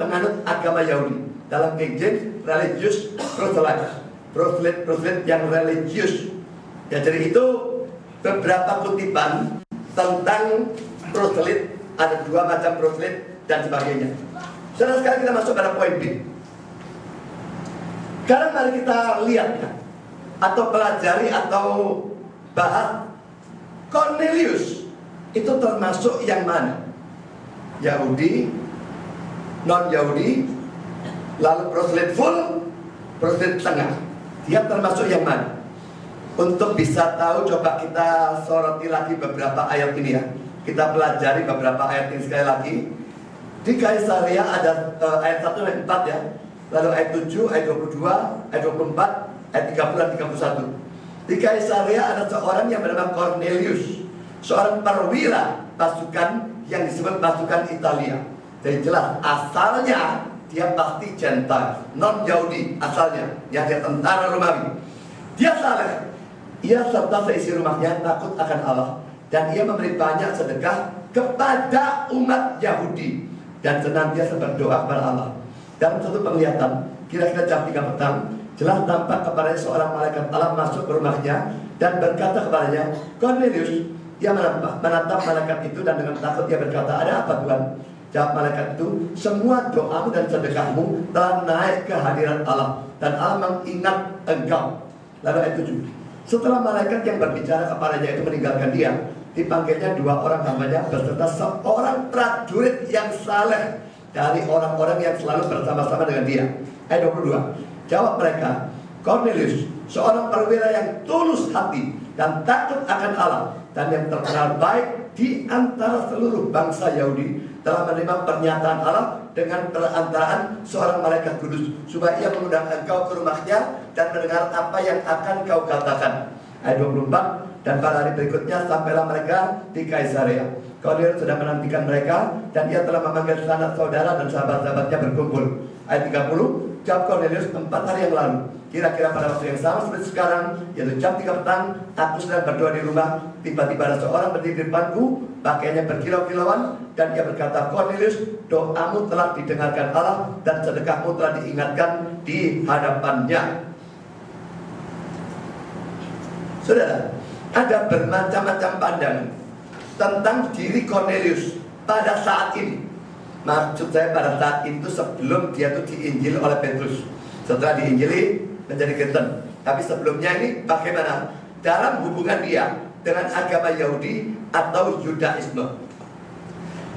penganut agama Yahudi. Dalam King James, religious proselyte. Proselyte yang religius. Ya, jadi itu beberapa kutipan tentang proselyte. Ada 2 macam proselyte dan sebagainya. Sekarang kita masuk pada poin B. Sekarang mari kita lihat ya, atau pelajari atau bahas Cornelius itu termasuk yang mana? Yahudi, non-Yahudi, lalu proselyte full, proselyte tengah. Dia termasuk yang mana? Untuk bisa tahu, coba kita soroti lagi beberapa ayat ini ya. Kita pelajari beberapa ayat ini sekali lagi. Di Kaisaria ada ayat 1 dan 4 ya. Lalu ayat 7, ayat 22, ayat 24, ayat 30 dan 31. Di Kaisaria ada seorang yang bernama Cornelius, seorang perwira pasukan yang disebut pasukan Italia. Jadi jelas asalnya dia pasti Gentile, non Yahudi asalnya, yang dia tentara Romawi. Dia saleh. Ia serta seisi rumahnya takut akan Allah, dan ia memberi banyak sedekah kepada umat Yahudi dan senantiasa berdoa kepada Allah. Dalam satu penglihatan, kira-kira jam 3 petang, jelas tampak kepadanya seorang malaikat Allah masuk ke rumahnya dan berkata kepadanya, Cornelius. Dia menatap malaikat itu dan dengan takut dia berkata, ada apa Tuhan? Jawab malaikat itu, semua doamu dan sedekahmu telah naik ke hadirat Allah dan Allah mengingat engkau. Lalu ayat 7, setelah malaikat yang berbicara kepadanya itu meninggalkan dia, dipanggilnya 2 orang hambanya beserta seorang prajurit yang saleh dari orang-orang yang selalu bersama-sama dengan dia. Ayat 22, jawab mereka, Cornelius, seorang perwira yang tulus hati dan takut akan Allah dan yang terkenal baik di antara seluruh bangsa Yahudi, telah menerima pernyataan Allah dengan perantaraan seorang malaikat kudus, supaya ia mengundang engkau ke rumahnya dan mendengar apa yang akan kau katakan. Ayat 24, dan pada hari berikutnya sampailah mereka di Kaisarea. Cornelius sudah menantikan mereka dan ia telah memanggil sanak saudara dan sahabat-sahabatnya berkumpul. Ayat 30, jawab Cornelius, 4 hari yang lalu, kira-kira pada waktu yang sama seperti sekarang, yaitu jam 3 petang, aku sedang berdoa di rumah. Tiba-tiba ada seorang berdiri di depanku, pakaiannya berkilau-kilauan, dan ia berkata, Cornelius, doamu telah didengarkan Allah dan sedekahmu telah diingatkan di hadapannya. Saudara, ada bermacam-macam pandangan tentang diri Cornelius pada saat ini. Maksud saya pada saat itu sebelum dia itu diinjil oleh Petrus. Setelah diinjili menjadi Kristen. Tapi sebelumnya ini bagaimana dalam hubungan dia dengan agama Yahudi atau Yudaisme.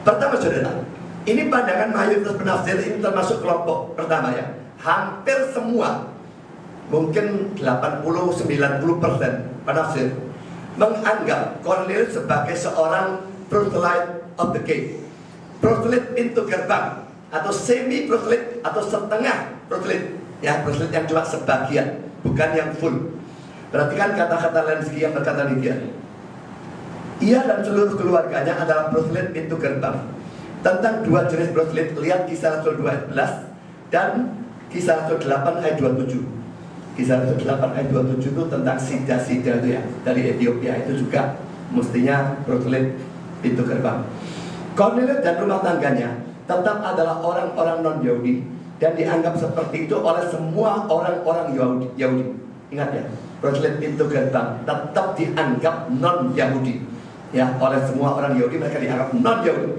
Pertama saudara, ini pandangan mayoritas penafsir ini termasuk kelompok pertama ya. Hampir semua, mungkin 80-90% penafsir menganggap Cornelius sebagai seorang proselyte of the gate, proselyte pintu gerbang, atau semi proselyte atau setengah proselyte, ya proselyte yang cuma sebagian, bukan yang full. Perhatikan kata-kata Lenski yang berkata demikian. Ia dan seluruh keluarganya adalah proselyte pintu gerbang. Tentang 2 jenis proselyte, lihat Kisah Rasul 2 ayat 11 dan Kisah Rasul 8 ayat 27. Kisah Rasul 8 ayat 27 itu tentang sida-sida itu ya, dari Ethiopia, itu juga mestinya proselyte pintu gerbang. Cornelius dan rumah tangganya tetap adalah orang-orang non-Yahudi dan dianggap seperti itu oleh semua orang-orang Yahudi. Ingat ya, proselyte pintu gerbang tetap dianggap non-Yahudi ya, oleh semua orang Yahudi. Mereka dianggap non-Yahudi,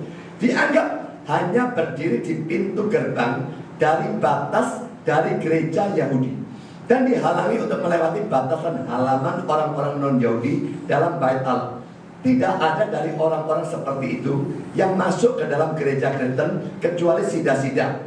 dianggap hanya berdiri di pintu gerbang dari batas dari gereja Yahudi dan dihalangi untuk melewati batasan halaman orang-orang non-Yahudi dalam bait Allah. Tidak ada dari orang-orang seperti itu yang masuk ke dalam gereja Kristen kecuali sida-sida.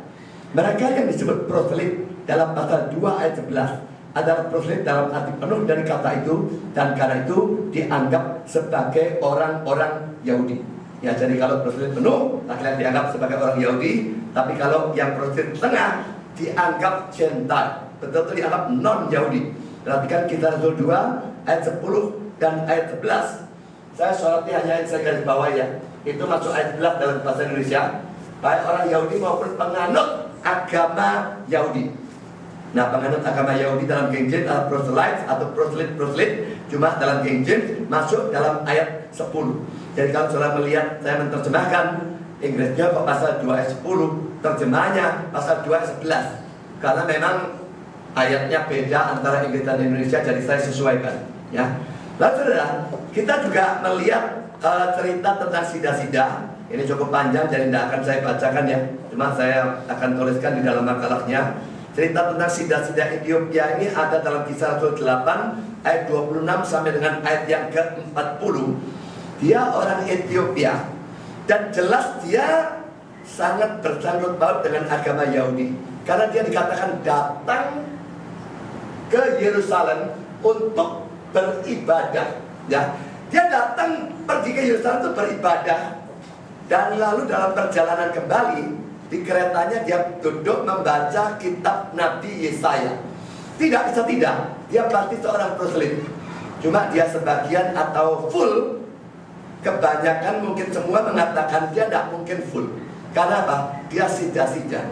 Mereka yang disebut proselyte dalam pasal 2 ayat 11 adalah proselyte dalam arti penuh dari kata itu, dan karena itu dianggap sebagai orang-orang Yahudi. Ya, jadi kalau proselyte penuh, laki-laki dianggap sebagai orang Yahudi, tapi kalau yang proselyte tengah dianggap Gentile, betul-betul dianggap non-Yahudi. Perhatikan Kisah Rasul 2 ayat 10 dan ayat 11. Saya soroti hanya yang saya garis bawah ya. Itu masuk ayat 11 dalam bahasa Indonesia, baik orang Yahudi maupun penganut agama Yahudi. Nah, penganut agama Yahudi dalam King James adalah proselyte atau proselyte. Cuma dalam King James masuk dalam ayat 10. Jadi kalau saudara melihat saya menerjemahkan Inggrisnya kok pasal 2 ayat 10, terjemahnya pasal 2 ayat 11. Karena memang ayatnya beda antara Inggris dan Indonesia, jadi saya sesuaikan ya. Lalu saudara, kita juga melihat cerita tentang sida-sida. Ini cukup panjang, jadi tidak akan saya bacakan ya. Cuma saya akan tuliskan di dalam makalahnya. Cerita tentang sida-sida Ethiopia ini ada dalam Kisah Rasul 8 ayat 26 sampai dengan ayat yang ke-40. Dia orang Ethiopia dan jelas dia sangat bersangkut paut dengan agama Yahudi, karena dia dikatakan datang ke Yerusalem untuk beribadah ya. Dia datang pergi ke Yerusalem untuk beribadah, dan lalu dalam perjalanan kembali di keretanya dia duduk membaca kitab Nabi Yesaya. Tidak bisa tidak, dia pasti seorang proselyte. Cuma dia sebagian atau full, kebanyakan mungkin semua mengatakan dia tidak mungkin full. Karena apa? Dia sida-sida.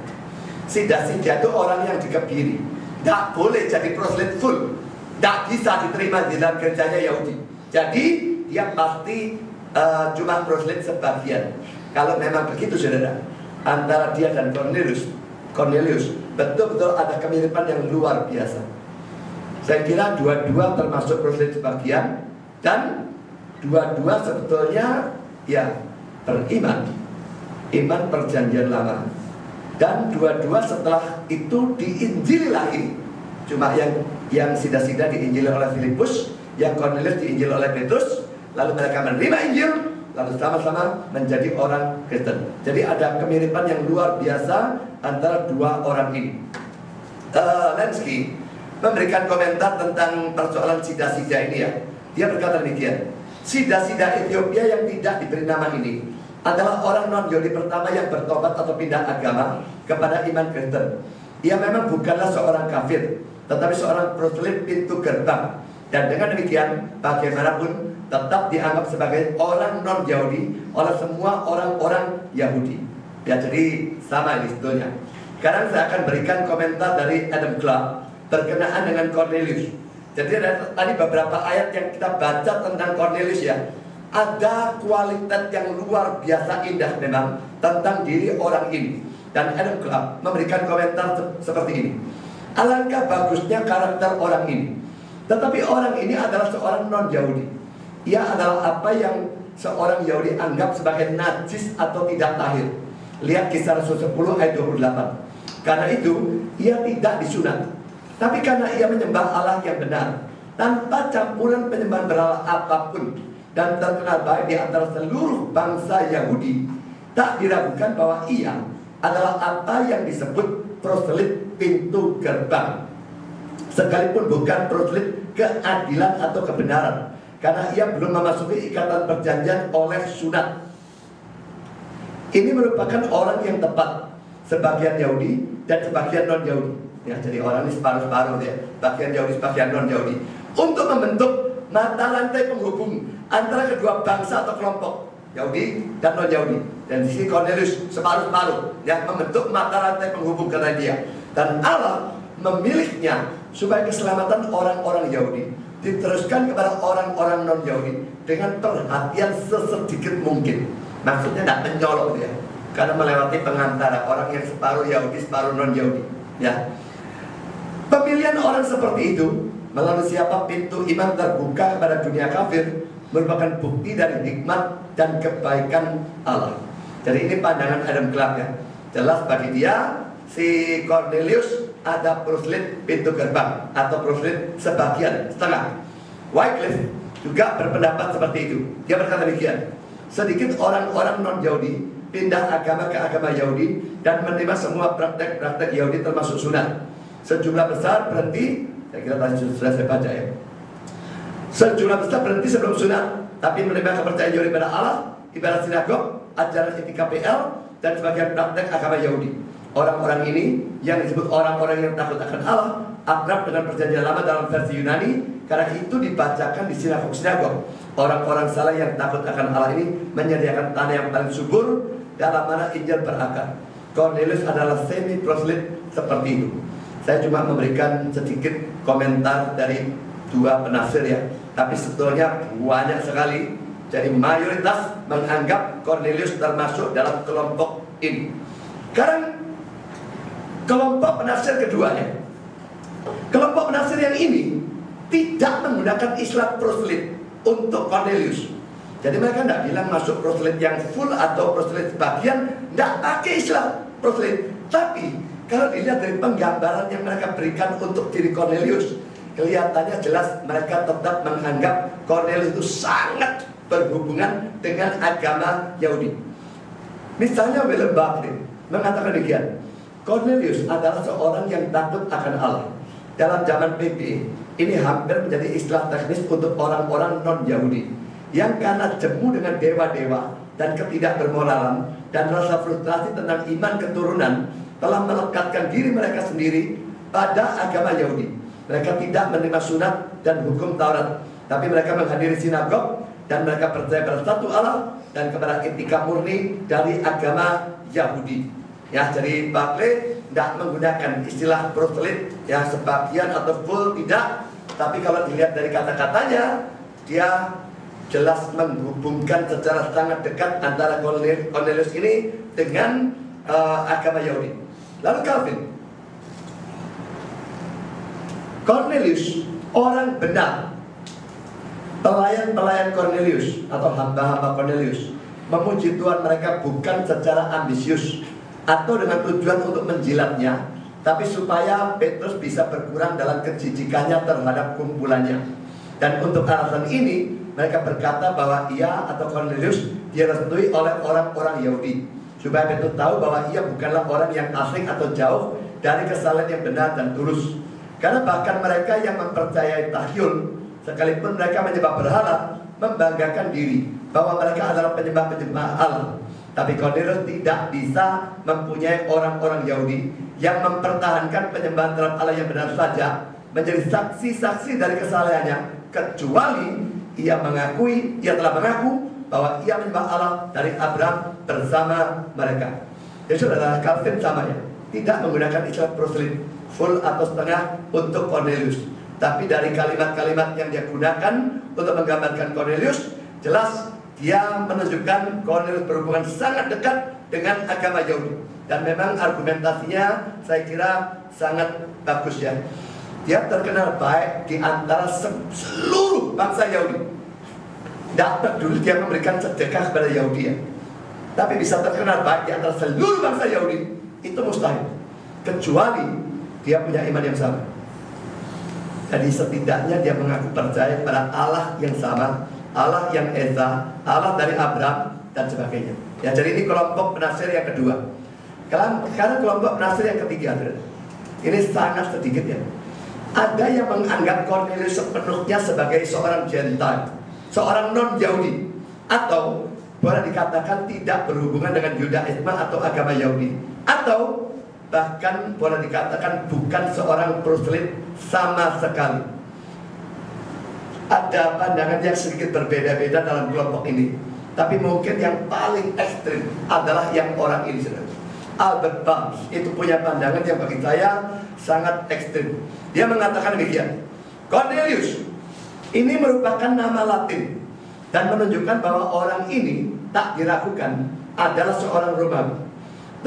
Sida-sida itu orang yang dikebiri, tidak boleh jadi proselyte full, tidak bisa diterima di dalam gerejanya Yahudi. Jadi dia pasti cuma proselyte sebagian. Kalau memang begitu saudara, antara dia dan Cornelius Cornelius, betul-betul ada kemiripan yang luar biasa. Saya kira dua-dua termasuk proselyit sebagian, dan dua-dua sebetulnya ya beriman, iman perjanjian lama, dan dua-dua setelah itu diinjili lagi. Cuma yang sida-sida diinjili oleh Filipus, yang Cornelius diinjili oleh Petrus, lalu mereka menerima Injil, lalu sama-sama menjadi orang Kristen. Jadi ada kemiripan yang luar biasa antara dua orang ini. Lenski memberikan komentar tentang persoalan sida-sida ini ya. Dia berkata demikian, sida-sida Ethiopia yang tidak diberi nama ini adalah orang non-Yahudi pertama yang bertobat atau pindah agama kepada iman Kristen. Ia memang bukanlah seorang kafir, tetapi seorang proselyit pintu gerbang. Dan dengan demikian, bagaimanapun tetap dianggap sebagai orang non-Yahudi oleh semua orang-orang Yahudi. Ya, jadi sama ini sebetulnya. Sekarang saya akan berikan komentar dari Adam Clarke berkenaan dengan Cornelius. Jadi ada tadi beberapa ayat yang kita baca tentang Cornelius ya. Ada kualitas yang luar biasa indah memang tentang diri orang ini. Dan Adam Clarke memberikan komentar seperti ini. Alangkah bagusnya karakter orang ini. Tetapi orang ini adalah seorang non-Yahudi. Ia adalah apa yang seorang Yahudi anggap sebagai najis atau tidak tahir. Lihat Kisah Rasul 10 ayat 28. Karena itu ia tidak disunat, tapi karena ia menyembah Allah yang benar tanpa campuran penyembahan berhala apapun, dan terkenal baik di antara seluruh bangsa Yahudi, tak diragukan bahwa ia adalah apa yang disebut proselyit pintu gerbang, sekalipun bukan proselyit keadilan atau kebenaran, karena ia belum memasuki ikatan perjanjian oleh sunat. Ini merupakan orang yang tepat, sebagian Yahudi dan sebagian non-Yahudi. Ya, jadi orang ini separuh-separuh ya, bagian Yahudi, sebagian non-Yahudi, untuk membentuk mata rantai penghubung antara kedua bangsa atau kelompok Yahudi dan non-Yahudi. Dan di sini Cornelius separuh-separuh, ya, membentuk mata rantai penghubung karena dia. Dan Allah memilihnya supaya keselamatan orang-orang Yahudi diteruskan kepada orang-orang non-Yahudi dengan perhatian sesedikit mungkin. Maksudnya tidak menyolok ya, karena melewati pengantara orang yang separuh Yahudi, separuh non-Yahudi. Ya, pemilihan orang seperti itu melalui siapa pintu iman terbuka kepada dunia kafir merupakan bukti dari hikmat dan kebaikan Allah. Jadi ini pandangan Adam Clarke ya. Jelas bagi dia si Cornelius ada proselyit pintu gerbang atau proselyit sebagian, setengah. Wycliffe juga berpendapat seperti itu. Dia berkata demikian, sedikit orang-orang non-Yahudi pindah agama ke agama Yahudi dan menerima semua praktek-praktek Yahudi termasuk sunat. Sejumlah besar berhenti, saya kira tadi sudah saya baca ya. Sejumlah besar berhenti sebelum sunat, tapi menerima kepercayaan Yahudi pada Allah, ibarat sinagog, ajaran etika PL, dan sebagian praktek agama Yahudi. Orang-orang ini yang disebut orang-orang yang takut akan Allah, akrab dengan perjanjian lama dalam versi Yunani, karena itu dibacakan di sinagog-sinagog. Orang-orang salah yang takut akan Allah ini menyediakan tanah yang paling subur dalam mana Injil berakar. Cornelius adalah semi proselyit seperti itu. Saya cuma memberikan sedikit komentar dari dua penafsir ya, tapi sebetulnya banyak sekali. Jadi mayoritas menganggap Cornelius termasuk dalam kelompok ini. Sekarang kelompok penafsir keduanya, kelompok penafsir yang ini tidak menggunakan istilah proselyit untuk Cornelius. Jadi mereka tidak bilang masuk proselyit yang full atau proselyit sebagian, tidak pakai istilah proselyit. Tapi kalau dilihat dari penggambaran yang mereka berikan untuk diri Cornelius, kelihatannya jelas mereka tetap menganggap Cornelius itu sangat berhubungan dengan agama Yahudi. Misalnya William Barclay mengatakan demikian, Cornelius adalah seorang yang takut akan Allah. Dalam zaman PP, ini hampir menjadi istilah teknis untuk orang-orang non-Yahudi yang karena jemu dengan dewa-dewa dan ketidakbermoralan dan rasa frustrasi tentang iman keturunan telah melekatkan diri mereka sendiri pada agama Yahudi. Mereka tidak menerima sunat dan hukum Taurat, tapi mereka menghadiri sinagog dan mereka percaya pada satu Allah dan kepada etika murni dari agama Yahudi. Ya, jadi Barclay tidak menggunakan istilah proselyit ya sebagian atau full, tidak. Tapi kalau dilihat dari kata-katanya, dia jelas menghubungkan secara sangat dekat antara Cornelius ini dengan agama Yahudi. Lalu Calvin, Cornelius, orang benar, pelayan-pelayan Cornelius atau hamba-hamba Cornelius, memuji Tuhan mereka bukan secara ambisius atau dengan tujuan untuk menjilatnya, tapi supaya Petrus bisa berkurang dalam kejijikannya terhadap kumpulannya. Dan untuk alasan ini, mereka berkata bahwa ia atau Cornelius direstui oleh orang-orang Yahudi, supaya Petrus tahu bahwa ia bukanlah orang yang asing atau jauh dari kesalahan yang benar dan tulus. Karena bahkan mereka yang mempercayai tahyul, sekalipun mereka menyembah berhala, membanggakan diri bahwa mereka adalah penyembah-penyembah Allah. Tapi Cornelius tidak bisa mempunyai orang-orang Yahudi yang mempertahankan penyembahan terhadap Allah yang benar saja menjadi saksi-saksi dari kesalahannya, kecuali ia telah mengaku bahwa ia menyembah Allah dari Abraham bersama mereka. Jadi saudara, Calvin sama ya, tidak menggunakan istilah proselyt full atau setengah untuk Cornelius, tapi dari kalimat-kalimat yang dia gunakan untuk menggambarkan Cornelius, jelas dia menunjukkan Cornelius berhubungan sangat dekat dengan agama Yahudi. Dan memang argumentasinya saya kira sangat bagus ya. Dia terkenal baik di antara seluruh bangsa Yahudi. Tidak peduli dia memberikan sedekah kepada Yahudi ya, tapi bisa terkenal baik di antara seluruh bangsa Yahudi, itu mustahil, kecuali dia punya iman yang sama. Jadi setidaknya dia mengaku percaya kepada Allah yang sama, Allah yang Esa, Allah dari Abraham dan sebagainya. Ya, jadi ini kelompok penafsir yang kedua. Sekarang kelompok penafsir yang ketiga, ini sangat sedikit ya. Ada yang menganggap Cornelius sepenuhnya sebagai seorang Gentile, seorang non-Yahudi, atau boleh dikatakan tidak berhubungan dengan Yudaisme atau agama Yahudi, atau bahkan boleh dikatakan bukan seorang proselyt sama sekali. Ada pandangan yang sedikit berbeda-beda dalam kelompok ini, tapi mungkin yang paling ekstrim adalah yang orang ini, saudara. Albert Barnes itu punya pandangan yang bagi saya sangat ekstrim. Dia mengatakan demikian: Cornelius ini merupakan nama Latin dan menunjukkan bahwa orang ini tak diragukan adalah seorang Romawi.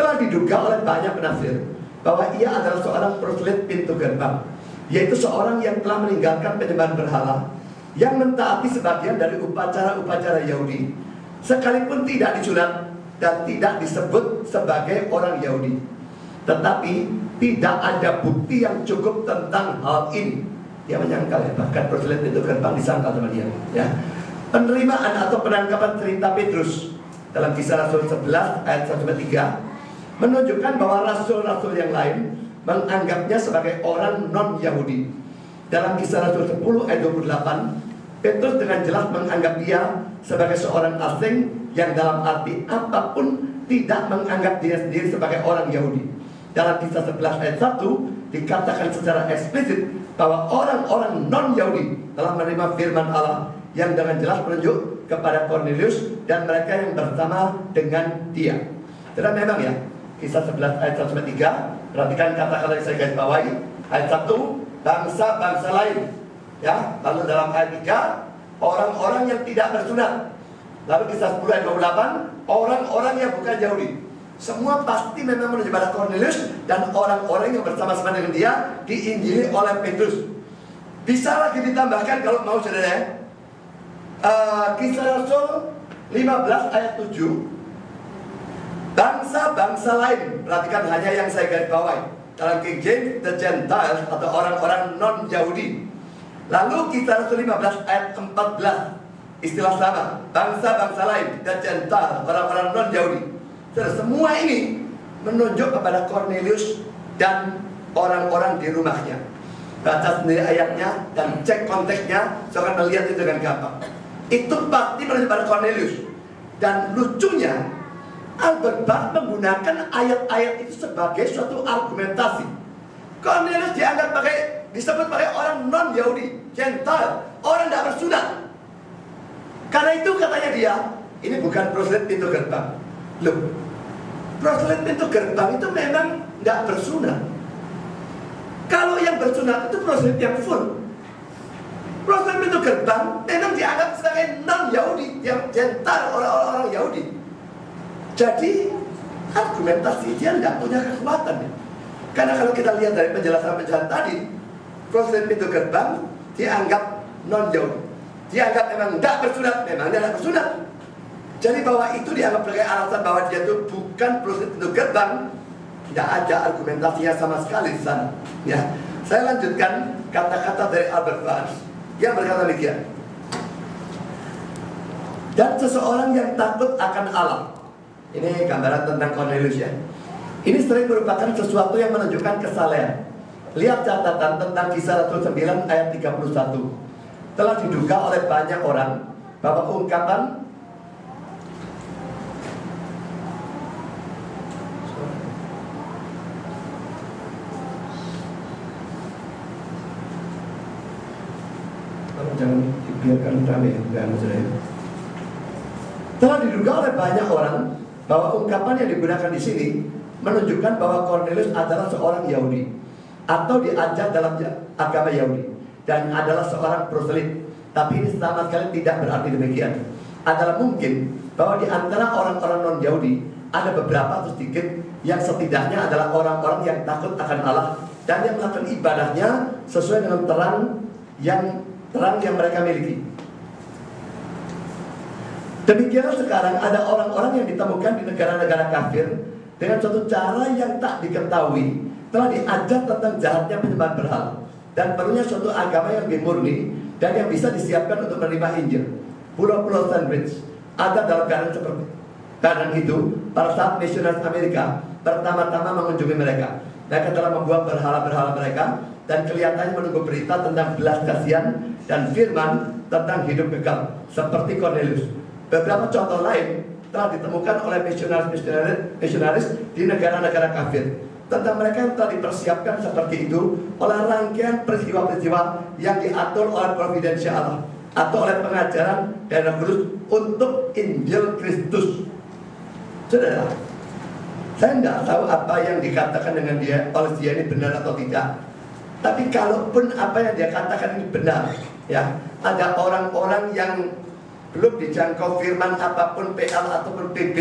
Telah diduga oleh banyak penafsir bahwa ia adalah seorang proselyt pintu gerbang, yaitu seorang yang telah meninggalkan penyembahan berhala, yang mentaati sebagian dari upacara-upacara Yahudi, sekalipun tidak disunat dan tidak disebut sebagai orang Yahudi. Tetapi tidak ada bukti yang cukup tentang hal ini. Dia menyangkal ya, bahkan proselyt pintu gerbang disangkal sama dia ya. Penerimaan atau penangkapan cerita Petrus dalam Kisah Rasul 11 ayat 1-3 menunjukkan bahwa rasul-rasul yang lain menganggapnya sebagai orang non-Yahudi. Dalam Kisah Rasul 10 ayat 28, Petrus dengan jelas menganggap dia sebagai seorang asing yang dalam arti apapun tidak menganggap dia sendiri sebagai orang Yahudi. Dalam Kisah 11 ayat 1 dikatakan secara eksplisit bahwa orang-orang non-Yahudi telah menerima firman Allah yang dengan jelas menunjuk kepada Cornelius dan mereka yang bersama dengan dia. Dan memang ya, Kisah 11 ayat 1-3, perhatikan kata-kata yang saya garis bawahi. Ayat 1, bangsa-bangsa lain ya. Lalu dalam ayat 3, orang-orang yang tidak bersunat. Lalu Kisah 10 ayat 28, orang-orang yang bukan Yahudi. Semua pasti memang menuju pada Cornelius dan orang-orang yang bersama-sama dengan dia diinjili oleh Petrus. Bisa lagi ditambahkan kalau mau, saudara. Kisah Rasul 15 ayat 7, bangsa-bangsa lain. Perhatikan hanya yang saya garis bawahi. Dalam King James, the Gentiles atau orang-orang non-Yahudi. Lalu Kisah Rasul 15 ayat 14, istilah sama, bangsa-bangsa lain, the Gentiles, orang-orang non-Yahudi. Semua ini menunjuk kepada Cornelius dan orang-orang di rumahnya. Baca sendiri ayatnya dan cek konteksnya, so akan melihat itu dengan gampang. Itu pasti menunjuk pada Cornelius. Dan lucunya, Albert Barnes menggunakan ayat-ayat itu sebagai suatu argumentasi. Cornelius dianggap disebut sebagai orang non-Yahudi, Gentile, orang tidak bersunat. Karena itu katanya dia, ini bukan proselyt pintu gerbang. Loh, proselyt pintu gerbang itu memang tidak bersunat. Kalau yang bersunat itu proselyt yang full. Proselyt pintu gerbang memang dianggap sebagai non-Yahudi, yang Gentile, orang-orang Yahudi. Jadi argumentasi dia tidak punya kekuatan ya. Karena kalau kita lihat dari penjelasan tadi, proslet pintu gerbang dianggap non-Yahudi, dianggap memang tidak bersunat, memang tidak bersunat. Jadi bahwa itu dianggap sebagai alasan bahwa dia itu bukan proslet pintu gerbang, tidak ada argumentasinya sama sekali di sana. Ya, saya lanjutkan kata-kata dari Albert Barnes yang berkata demikian. Dan seseorang yang takut akan Allah. Ini gambaran tentang Cornelius ya. Ini sering merupakan sesuatu yang menunjukkan kesalehan. Lihat catatan tentang Kisah Rasul 9 ayat 31. Telah diduga oleh banyak orang bahwa ungkapan jangan dibiarkan rame ya, telah diduga oleh banyak orang bahwa ungkapan yang digunakan di sini menunjukkan bahwa Cornelius adalah seorang Yahudi atau diajar dalam agama Yahudi dan adalah seorang proselyt. Tapi ini sama sekali tidak berarti demikian. Adalah mungkin bahwa di antara orang-orang non-Yahudi ada beberapa atau sedikit yang setidaknya adalah orang-orang yang takut akan Allah dan yang melakukan ibadahnya sesuai dengan terang yang mereka miliki. Demikianlah sekarang ada orang-orang yang ditemukan di negara-negara kafir dengan suatu cara yang tak diketahui telah diajar tentang jahatnya penyembahan berhala dan perlunya suatu agama yang lebih murni dan yang bisa disiapkan untuk menerima Injil. Pulau-pulau Sandwich ada dalam keadaan seperti itu pada saat misionaris Amerika pertama-tama mengunjungi mereka. Mereka telah membuang berhala-berhala mereka dan kelihatannya menunggu berita tentang belas kasihan dan firman tentang hidup kekal seperti Cornelius. Beberapa contoh lain telah ditemukan oleh misionaris di negara-negara kafir tentang mereka yang telah dipersiapkan seperti itu oleh rangkaian peristiwa-peristiwa yang diatur oleh providensia Allah atau oleh pengajaran dari Roh Kudus untuk Injil Kristus. Saudara, saya tidak tahu apa yang dikatakan dengan oleh dia ini benar atau tidak. Tapi kalaupun apa yang dia katakan ini benar, ya, ada orang-orang yang belum dijangkau firman apapun PL ataupun PB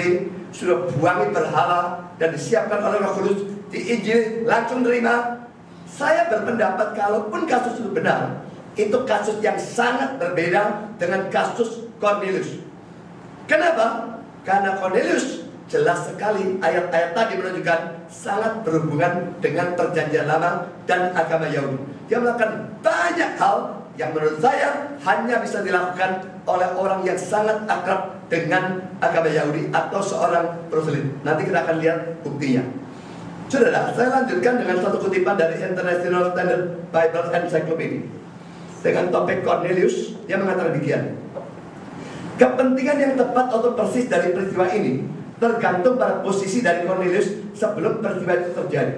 sudah buangi berhala dan disiapkan oleh Roh Kudus di Injil langsung terima. Saya berpendapat kalaupun kasus itu benar, itu kasus yang sangat berbeda dengan kasus Cornelius. Kenapa? Karena Cornelius jelas sekali ayat-ayat tadi menunjukkan sangat berhubungan dengan perjanjian lama dan agama Yahudi. Dia melakukan banyak hal yang menurut saya hanya bisa dilakukan oleh orang yang sangat akrab dengan agama Yahudi atau seorang proselyt. Nanti kita akan lihat buktinya. Saudara, saya lanjutkan dengan satu kutipan dari International Standard Bible Encyclopedia dengan topik Cornelius. Dia mengatakan demikian: kepentingan yang tepat atau persis dari peristiwa ini tergantung pada posisi dari Cornelius sebelum peristiwa itu terjadi.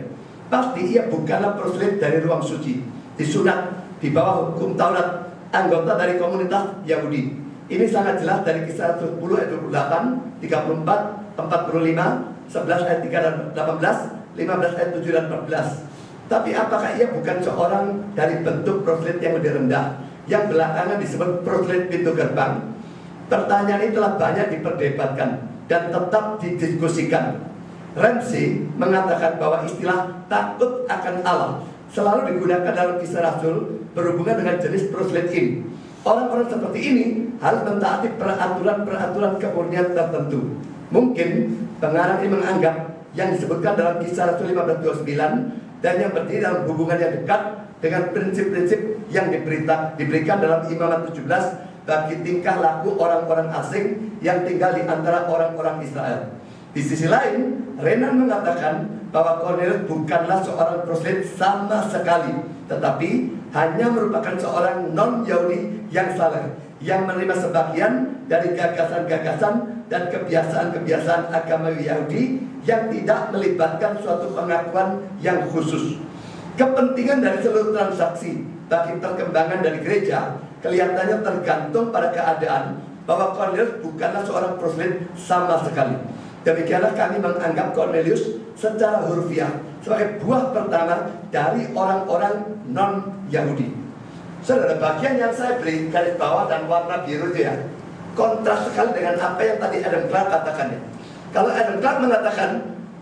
Pasti ia bukanlah proselyt dari ruang suci, disunat di bawah hukum Taurat, anggota dari komunitas Yahudi. Ini sangat jelas dari Kisah 10 ayat 28, 34, 45, 11 ayat 3 dan 18, 15 ayat 7 dan 14. Tapi apakah ia bukan seorang dari bentuk proselyt yang lebih rendah, yang belakangan disebut proselyt pintu gerbang? Pertanyaan ini telah banyak diperdebatkan dan tetap didiskusikan. Ramsey mengatakan bahwa istilah takut akan Allah selalu digunakan dalam Kisah Rasul berhubungan dengan jenis proselyt ini. Orang-orang seperti ini harus mentaati peraturan-peraturan kemurnian tertentu. Mungkin pengarang ini menganggap yang disebutkan dalam Kisah Rasul 15:29 dan yang berdiri dalam hubungan yang dekat dengan prinsip-prinsip yang diberikan dalam Imamat 17 bagi tingkah laku orang-orang asing yang tinggal di antara orang-orang Israel. Di sisi lain, Renan mengatakan bahwa Cornelius bukanlah seorang proselyt sama sekali, tetapi hanya merupakan seorang non-Yahudi yang saleh, yang menerima sebagian dari gagasan-gagasan dan kebiasaan-kebiasaan agama Yahudi yang tidak melibatkan suatu pengakuan yang khusus. Kepentingan dari seluruh transaksi bagi perkembangan dari gereja kelihatannya tergantung pada keadaan bahwa Cornelius bukanlah seorang proselyt sama sekali. Demikianlah kami menganggap Cornelius secara hurufiah sebagai buah pertama dari orang-orang non-Yahudi. Saudara, bagian yang saya beri garis bawah dan warna biru itu ya, kontras sekali dengan apa yang tadi Adam Clark katakannya. Kalau Adam Clark mengatakan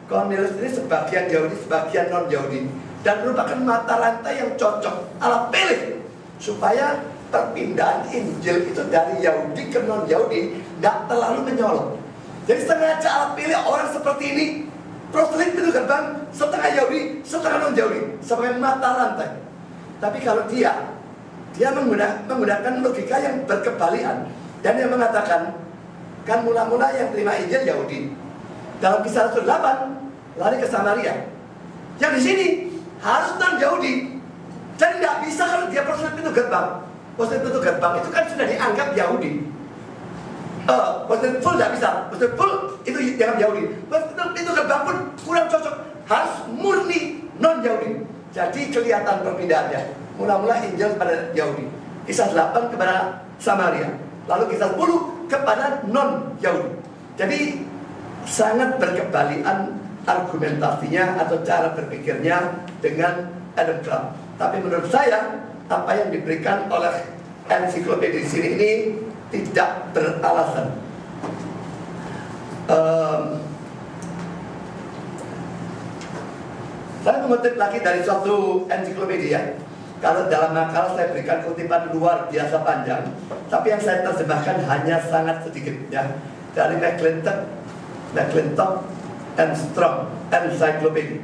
Cornelius ini sebagian Yahudi, sebagian non-Yahudi, dan merupakan mata rantai yang cocok Allah pilih supaya perpindahan Injil itu dari Yahudi ke non-Yahudi tidak terlalu menyolok. Jadi sengaja Allah pilih orang seperti ini, proselyt pintu gerbang, setengah Yahudi, setengah non-Yahudi, sebagai mata rantai. Tapi kalau dia menggunakan logika yang berkebalikan, dan yang mengatakan, kan mula-mula yang terima Injil Yahudi. Dalam Kisah Rasul 8 lari ke Samaria. Yang di sini harus non-Yahudi. Jadi tidak bisa kalau dia proselyt pintu gerbang. Proselyt pintu gerbang itu kan sudah dianggap Yahudi. Proselyt full tidak bisa. Proselyt full itu dianggap Yahudi. Proselyt pintu gerbang pun kurang cocok. Harus murni non-Yahudi. Jadi kelihatan perbedaannya. Mula-mula Injil kepada Yahudi, Kisah 8 kepada Samaria, lalu Kisah 10 kepada non-Yahudi. Jadi sangat berkebalikan argumentasinya atau cara berpikirnya dengan Adam Clarke. Tapi menurut saya apa yang diberikan oleh ensiklopedia di sini ini tidak beralasan. Saya mengutip lagi dari suatu ensiklopedia. Kalau dalam makalah saya berikan kutipan luar biasa panjang, tapi yang saya terjemahkan hanya sangat sedikit ya. Dari McClintock and Strong Encyclopedia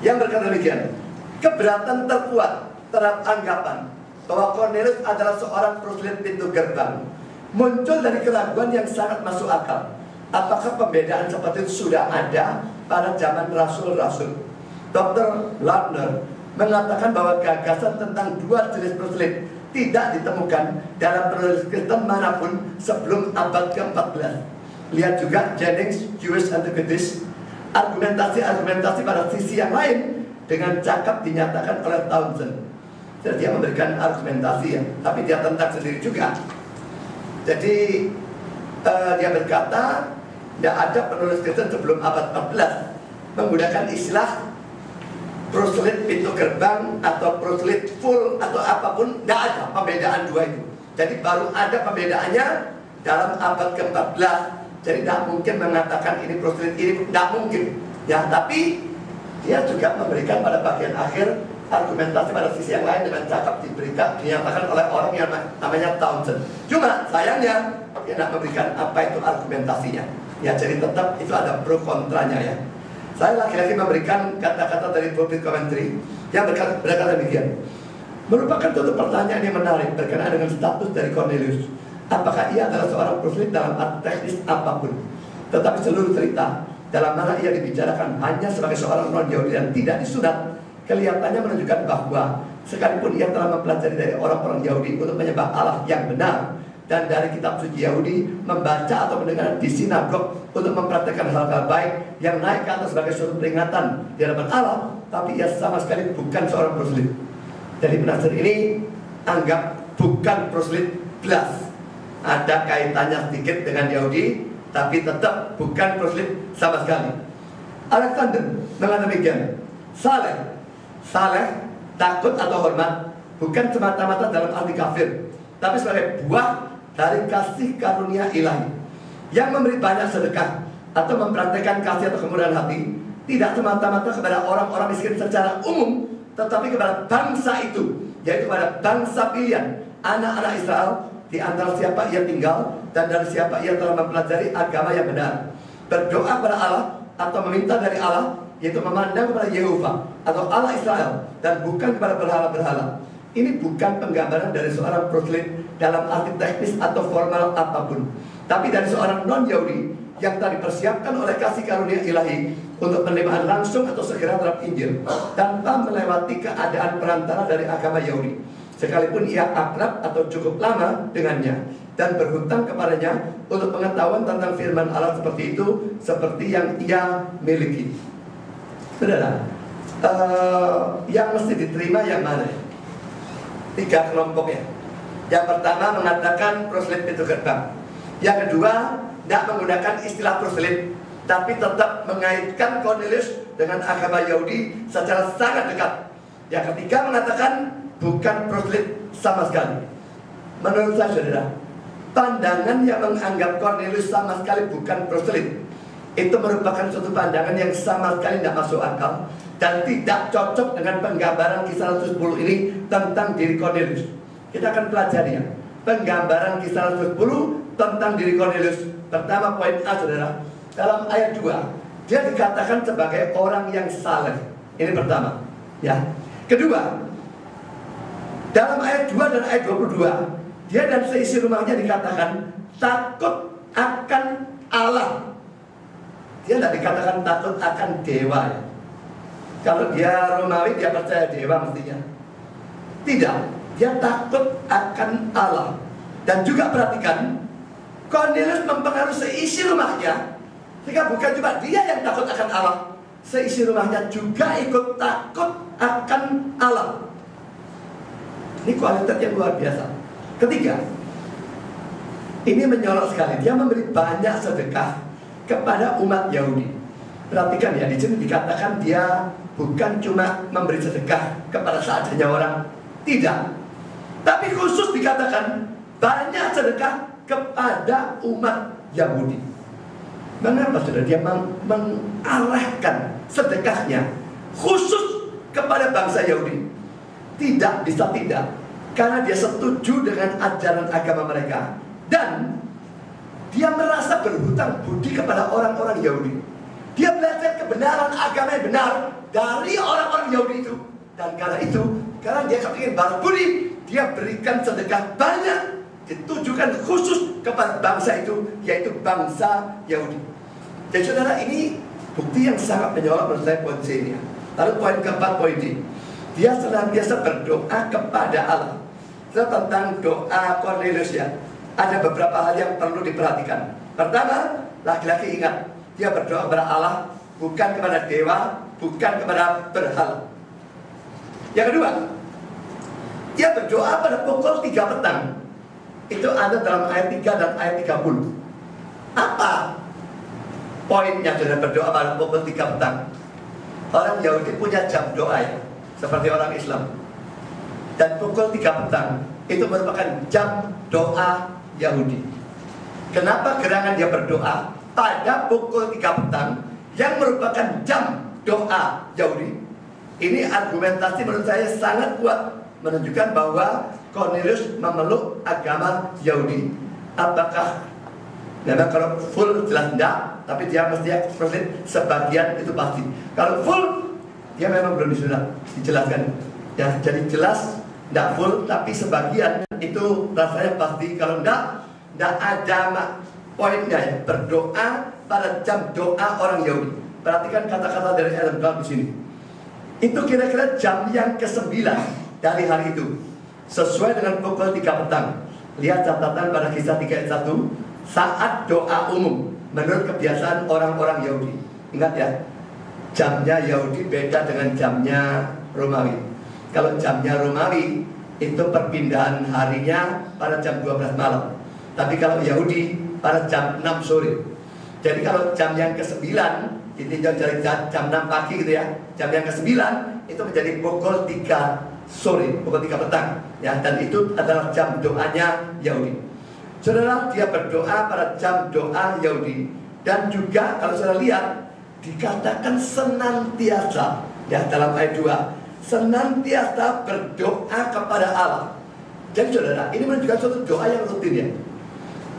yang berkata demikian, keberatan terkuat terhadap anggapan bahwa Cornelius adalah seorang proselyt pintu gerbang muncul dari keraguan yang sangat masuk akal. Apakah pembedaan seperti itu sudah ada pada zaman rasul-rasul? Dr. Lardner mengatakan bahwa gagasan tentang dua jenis proselyt tidak ditemukan dalam penulis Kristen manapun sebelum abad ke-14. Lihat juga Jennings, Jewish Antiquities. Argumentasi pada sisi yang lain dengan cakap dinyatakan oleh Townsend. Jadi dia memberikan argumentasi ya, tapi dia tentang sendiri juga. Jadi dia berkata tidak ada penulis Kristen sebelum abad 14 menggunakan istilah proselyt pintu gerbang atau proselyt full atau apapun, tidak ada pembedaan dua itu. Jadi baru ada pembedaannya dalam abad ke-14. Jadi tidak mungkin mengatakan ini proselyt ini, tidak mungkin ya. Tapi dia juga memberikan pada bagian akhir argumentasi pada sisi yang lain dengan cakap dinyatakan oleh orang yang namanya Townsend. Cuma sayangnya dia tidak memberikan apa itu argumentasinya ya. Jadi tetap itu ada pro kontranya ya. Saya lagi-lagi memberikan kata-kata dari Pulpit Commentary yang berkata demikian. Merupakan suatu pertanyaan yang menarik berkenaan dengan status dari Cornelius. Apakah ia adalah seorang proselyt dalam arti teknis apapun? Tetapi seluruh cerita dalam mana ia dibicarakan hanya sebagai seorang non-Yahudi dan tidak disunat, kelihatannya menunjukkan bahwa sekalipun ia telah mempelajari dari orang-orang Yahudi untuk menyembah Allah yang benar, dan dari kitab suci Yahudi membaca atau mendengar di sinagog untuk mempraktekkan hal-hal baik yang naik ke atas sebagai suatu peringatan di hadapan Allah, tapi ia sama sekali bukan seorang proselyt. Jadi penafsir ini anggap bukan proselyt belas. Ada kaitannya sedikit dengan Yahudi, tapi tetap bukan proselyt sama sekali. Alexander mengatakan demikian, Saleh, takut atau hormat bukan semata-mata dalam arti kafir, tapi sebagai buah dari kasih karunia ilahi yang memberi banyak sedekah atau mempraktekkan kasih atau kemurahan hati, tidak semata-mata kepada orang-orang miskin secara umum, tetapi kepada bangsa itu, yaitu pada bangsa pilihan, anak-anak Israel, di antara siapa ia tinggal dan dari siapa ia telah mempelajari agama yang benar. Berdoa kepada Allah atau meminta dari Allah, yaitu memandang kepada Yehova atau Allah Israel dan bukan kepada berhala-berhala. Ini bukan penggambaran dari seorang proselyt dalam arti teknis atau formal apapun, tapi dari seorang non-Yahudi yang telah dipersiapkan oleh kasih karunia ilahi untuk penerimaan langsung atau segera terhadap Injil tanpa melewati keadaan perantara dari agama Yahudi, sekalipun ia akrab atau cukup lama dengannya dan berhutang kepadanya untuk pengetahuan tentang firman Allah seperti itu, seperti yang ia miliki. Saudara, yang mesti diterima yang mana? 3 kelompok ya. Yang pertama mengatakan proselyt pintu gerbang. Yang kedua tidak menggunakan istilah proselyt, tapi tetap mengaitkan Cornelius dengan agama Yahudi secara sangat dekat. Yang ketiga mengatakan bukan proselyt sama sekali. Menurut saya saudara, pandangan yang menganggap Cornelius sama sekali bukan proselyt itu merupakan suatu pandangan yang sama sekali tidak masuk akal dan tidak cocok dengan penggambaran Kisah 10 ini tentang diri Cornelius. Kita akan pelajari ya, penggambaran Kisah 10 tentang diri Cornelius. Pertama, poin A, saudara, dalam ayat 2 dia dikatakan sebagai orang yang saleh. Ini pertama ya. Kedua, dalam ayat 2 dan ayat 22 dia dan seisi rumahnya dikatakan takut akan Allah. Dia tidak dikatakan takut akan dewa ya. Kalau dia Romawi dia percaya dewa mestinya. Tidak, dia takut akan Allah. Dan juga perhatikan, Cornelius mempengaruhi seisi rumahnya. Sehingga bukan cuma dia yang takut akan Allah, seisi rumahnya juga ikut takut akan Allah. Ini kualitas yang luar biasa. Ketiga, ini menyorot sekali. Dia memberi banyak sedekah kepada umat Yahudi. Perhatikan ya, di sini dikatakan dia bukan cuma memberi sedekah kepada seadanya orang, tidak. Tapi khusus dikatakan banyak sedekah kepada umat Yahudi. Mengapa saudara dia mengarahkan sedekahnya khusus kepada bangsa Yahudi? Tidak bisa tidak, karena dia setuju dengan ajaran agama mereka dan dia merasa berhutang budi kepada orang-orang Yahudi. Dia belajar kebenaran agama yang benar dari orang-orang Yahudi itu. Dan karena dia kepingin balas budi, dia berikan sedekah banyak, ditujukan khusus kepada bangsa itu, yaitu bangsa Yahudi. Jadi saudara, ini bukti yang sangat menyorot menurut saya poin C ini. Lalu poin keempat, poin D, dia senantiasa berdoa kepada Allah. Tentang doa Cornelius ya, ada beberapa hal yang perlu diperhatikan. Pertama, laki-laki ingat, dia berdoa kepada Allah, bukan kepada dewa, bukan kepada berhala. Yang kedua, dia berdoa pada pukul 3 petang. Itu ada dalam ayat 3 dan ayat 30. Apa poinnya saudara berdoa pada pukul 3 petang? Orang Yahudi punya jam doa ya, seperti orang Islam. Dan pukul 3 petang itu merupakan jam doa Yahudi. Kenapa gerangan dia berdoa pada pukul 3 petang yang merupakan jam doa Yahudi? Ini argumentasi menurut saya sangat kuat, menunjukkan bahwa Cornelius memeluk agama Yahudi. Apakah memang kalau full jelas tidak, tapi dia mesti sebagian itu pasti. Kalau full dia memang belum dijelaskan ya, jadi jelas tidak full, tapi sebagian itu rasanya pasti. Kalau tidak ada poinnya ya, berdoa pada jam doa orang Yahudi. Perhatikan kata-kata dari Ellen Brown di sini. Itu kira-kira jam yang ke-9 dari hari itu, sesuai dengan pukul 3 petang. Lihat catatan pada Kisah 3 ayat 1, saat doa umum menurut kebiasaan orang-orang Yahudi. Ingat ya, jamnya Yahudi beda dengan jamnya Romawi. Kalau jamnya Romawi itu perpindahan harinya pada jam 12 malam. Tapi kalau Yahudi pada jam 6 sore. Jadi kalau jam yang ke-9 ditinjau dari jam 6 pagi gitu ya, jam yang ke-9 itu menjadi pukul 3 sore, pukul 3 petang ya, dan itu adalah jam doanya Yahudi. Saudara, dia berdoa pada jam doa Yahudi. Dan juga kalau saudara lihat, dikatakan senantiasa ya, dalam ayat 2, senantiasa berdoa kepada Allah. Jadi saudara, ini menunjukkan suatu doa yang rutin ya,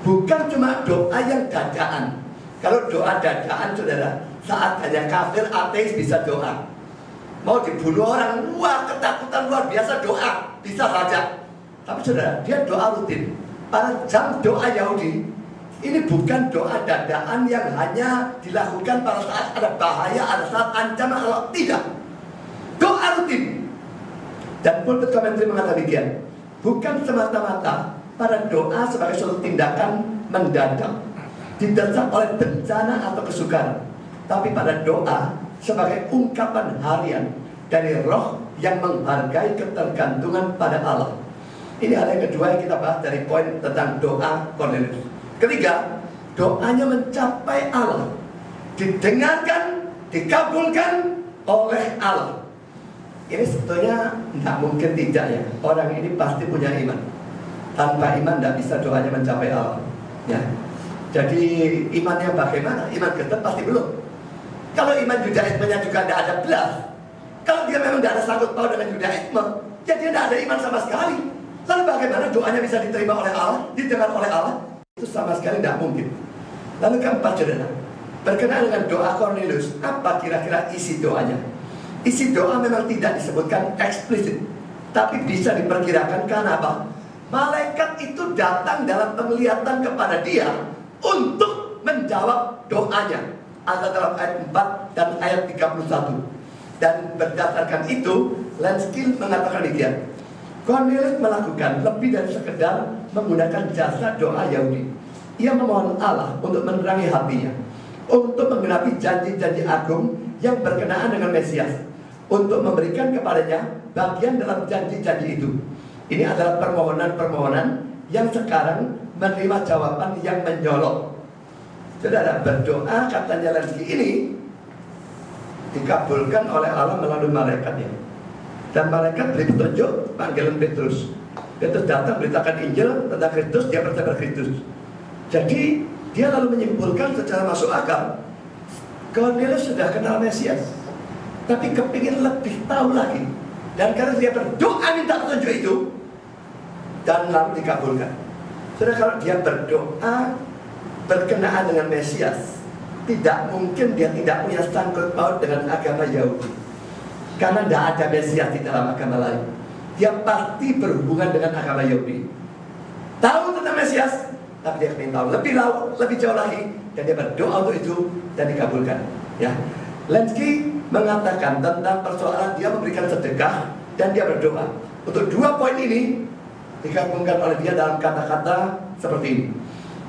bukan cuma doa yang dadaan. Kalau doa dadaan saudara, saat hanya kafir ateis bisa doa. Mau dibunuh orang, wah ketakutan luar biasa doa, bisa saja. Tapi saudara, dia doa rutin. Pada jam doa Yahudi, ini bukan doa dadaan yang hanya dilakukan pada saat ada bahaya, ada saat ancaman Allah. Tidak, doa rutin. Dan pulpit komentari mengatakan demikian, bukan semata-mata pada doa sebagai suatu tindakan mendadak, didesak oleh bencana atau kesukaran, tapi pada doa sebagai ungkapan harian dari roh yang menghargai ketergantungan pada Allah. Ini hal yang kedua yang kita bahas dari poin tentang doa Cornelius. Ketiga, doanya mencapai Allah, didengarkan, dikabulkan oleh Allah. Ini sebetulnya tidak mungkin tidak ya. Orang ini pasti punya iman. Tanpa iman tidak bisa doanya mencapai Allah ya. Jadi imannya bagaimana? Iman Kristen pasti belum. Kalau iman Yudaismenya juga tidak ada belas, kalau dia memang tidak ada sangkut paut dengan Yudaisme, ya dia tidak ada iman sama sekali. Lalu bagaimana doanya bisa diterima oleh Allah, didengar oleh Allah? Itu sama sekali tidak mungkin. Lalu keempat, saudara, berkenaan dengan doa Cornelius, apa kira-kira isi doanya? Isi doa memang tidak disebutkan eksplisit, tapi bisa diperkirakan. Karena apa? Malaikat itu datang dalam penglihatan kepada dia untuk menjawab doanya. Ada dalam ayat 4 dan ayat 31. Dan berdasarkan itu, Lansky mengatakan demikian. Cornelius melakukan lebih dari sekedar menggunakan jasa doa Yahudi. Ia memohon Allah untuk menerangi hatinya, untuk menggenapi janji-janji agung yang berkenaan dengan Mesias, untuk memberikan kepadanya bagian dalam janji-janji itu. Ini adalah permohonan-permohonan yang sekarang menerima jawaban yang menyolok. Saudara, berdoa katanya Lansky ini dikabulkan oleh Allah melalui malaikatnya. Dan malaikat beri petunjuk panggilan Petrus. Petrus datang beritakan Injil tentang Kristus, dia percaya pada Kristus. Jadi dia lalu menyimpulkan secara masuk akal, Cornelius sudah kenal Mesias, tapi kepingin lebih tahu lagi. Dan karena dia berdoa minta petunjuk itu, dan lalu dikabulkan. Saudara, kalau dia berdoa berkenaan dengan Mesias, tidak mungkin dia tidak punya sangkut paut dengan agama Yahudi, karena tidak ada Mesias di dalam agama lain. Dia pasti berhubungan dengan agama Yahudi. Tahu tentang Mesias, tapi dia ingin tahu lebih jauh lagi, dan dia berdoa untuk itu dan dikabulkan. Ya, Lansky mengatakan tentang persoalan dia memberikan sedekah dan dia berdoa. Untuk dua poin ini digabungkan oleh dia dalam kata-kata seperti ini.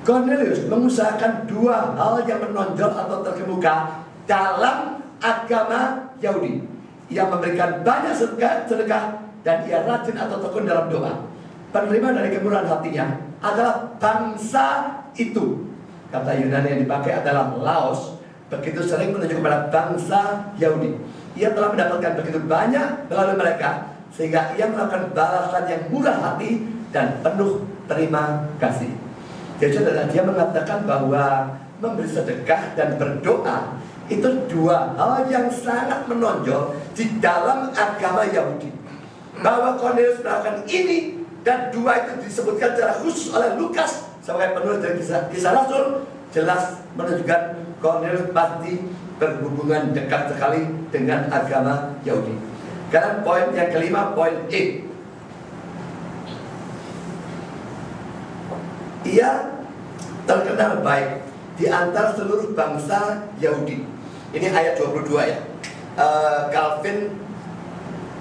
Cornelius mengusahakan dua hal yang menonjol atau terkemuka dalam agama Yahudi. Ia memberikan banyak sedekah dan ia rajin atau tekun dalam doa. Penerima dari kemurahan hatinya adalah bangsa itu. Kata Yunani yang dipakai adalah Laos. Begitu sering menunjuk kepada bangsa Yahudi. Ia telah mendapatkan begitu banyak melalui mereka, sehingga ia melakukan balasan yang murah hati dan penuh terima kasih. Jadi saudara, dia mengatakan bahwa memberi sedekah dan berdoa itu dua hal yang sangat menonjol di dalam agama Yahudi. Bahwa Cornelius melakukan ini, dan dua itu disebutkan secara khusus oleh Lukas sebagai penulis dari kisah Rasul, jelas menunjukkan Cornelius pasti berhubungan dekat sekali dengan agama Yahudi. Sekarang poin yang kelima, poin E. Ia terkenal baik di antara seluruh bangsa Yahudi. Ini ayat 22 ya. Calvin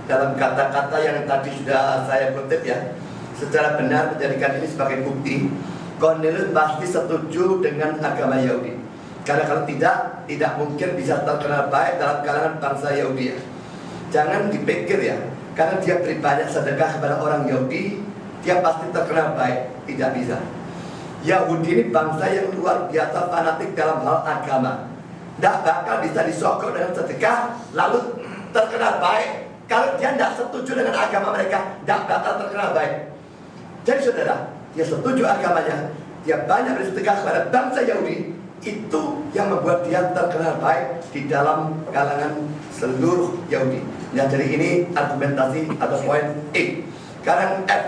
dalam kata-kata yang tadi sudah saya kutip ya, secara benar menjadikan ini sebagai bukti Cornelius pasti setuju dengan agama Yahudi. Karena kalau tidak mungkin bisa terkenal baik dalam kalangan bangsa Yahudi ya. Jangan dipikir ya, karena dia beri banyak sedekah kepada orang Yahudi, dia pasti terkenal baik. Tidak bisa. Yahudi ini bangsa yang luar biasa fanatik dalam hal agama. Tidak bakal bisa disokong dengan sedekah lalu terkenal baik. Kalau dia tidak setuju dengan agama mereka, tidak bakal terkenal baik. Jadi saudara, dia setuju agamanya, dia banyak bersedekah kepada bangsa Yahudi, itu yang membuat dia terkenal baik di dalam kalangan seluruh Yahudi. Ya, jadi ini argumentasi atau poin E. Sekarang F,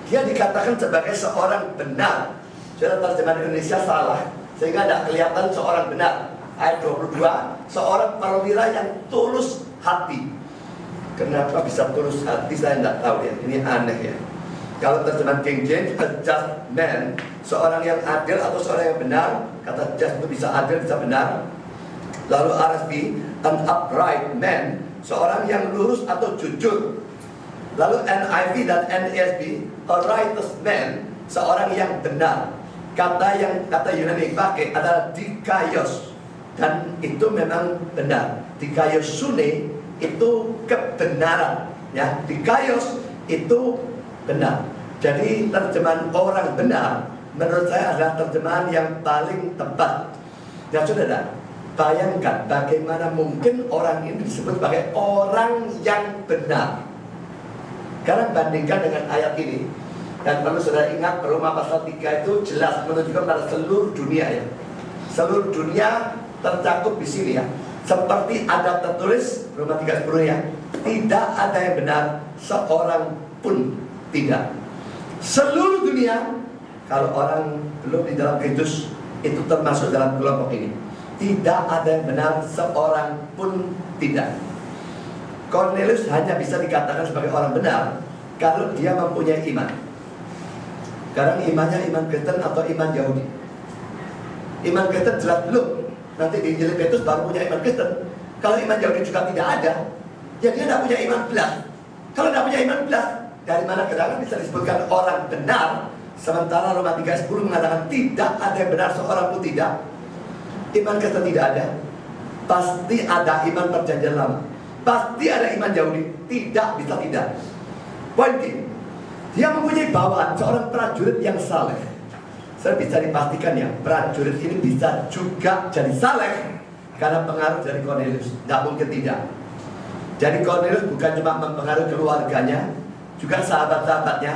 dia dikatakan sebagai seorang benar. Saudara, terjemahan Indonesia salah, sehingga tidak kelihatan seorang benar. Ayat 22, seorang perwira yang tulus hati. Kenapa bisa tulus hati saya tidak tahu ya, ini aneh ya. Kalau terjemahan King James, a just man, seorang yang adil atau seorang yang benar. Kata just itu bisa adil, bisa benar. Lalu RSV, an upright man, seorang yang lurus atau jujur. Lalu NIV dan NASB, a righteous man, seorang yang benar. Kata Yunani pakai adalah dikaios, dan itu memang benar. Dikaios sune itu kebenaran, ya. Dikaios itu benar. Jadi terjemahan orang benar menurut saya adalah terjemahan yang paling tepat. Ya saudara, bayangkan bagaimana mungkin orang ini disebut sebagai orang yang benar. Karena bandingkan dengan ayat ini, Dan perlu saudara ingat, Roma pasal 3 itu jelas menunjukkan pada seluruh dunia ya. Seluruh dunia tercakup di sini ya. Seperti ada tertulis Roma 3:10 ya. Tidak ada yang benar, seorang pun tidak. Seluruh dunia, kalau orang belum di dalam Kristus, itu termasuk dalam kelompok ini. Tidak ada yang benar, seorang pun tidak. Cornelius hanya bisa dikatakan sebagai orang benar kalau dia mempunyai iman. Sekarang imannya iman Kristen atau iman Yahudi? Iman Kristen jelas belum. Nanti di Injil Petrus baru punya iman Kristen. Kalau iman Yahudi juga tidak ada, ya dia tidak punya iman belas. Kalau tidak punya iman belas, dari mana keterangan bisa disebutkan orang benar? Sementara Roma 3:10 mengatakan tidak ada yang benar, seorang pun tidak. Iman Kristen tidak ada. Pasti ada iman perjanjian lama. Pasti ada iman Yahudi. Tidak bisa tidak. Poin ini, dia mempunyai bawaan seorang prajurit yang saleh. Saya bisa dipastikan ya, prajurit ini bisa juga jadi saleh karena pengaruh dari Cornelius. Tidak mungkin tidak. Jadi Cornelius bukan cuma mempengaruhi keluarganya, juga sahabat-sahabatnya,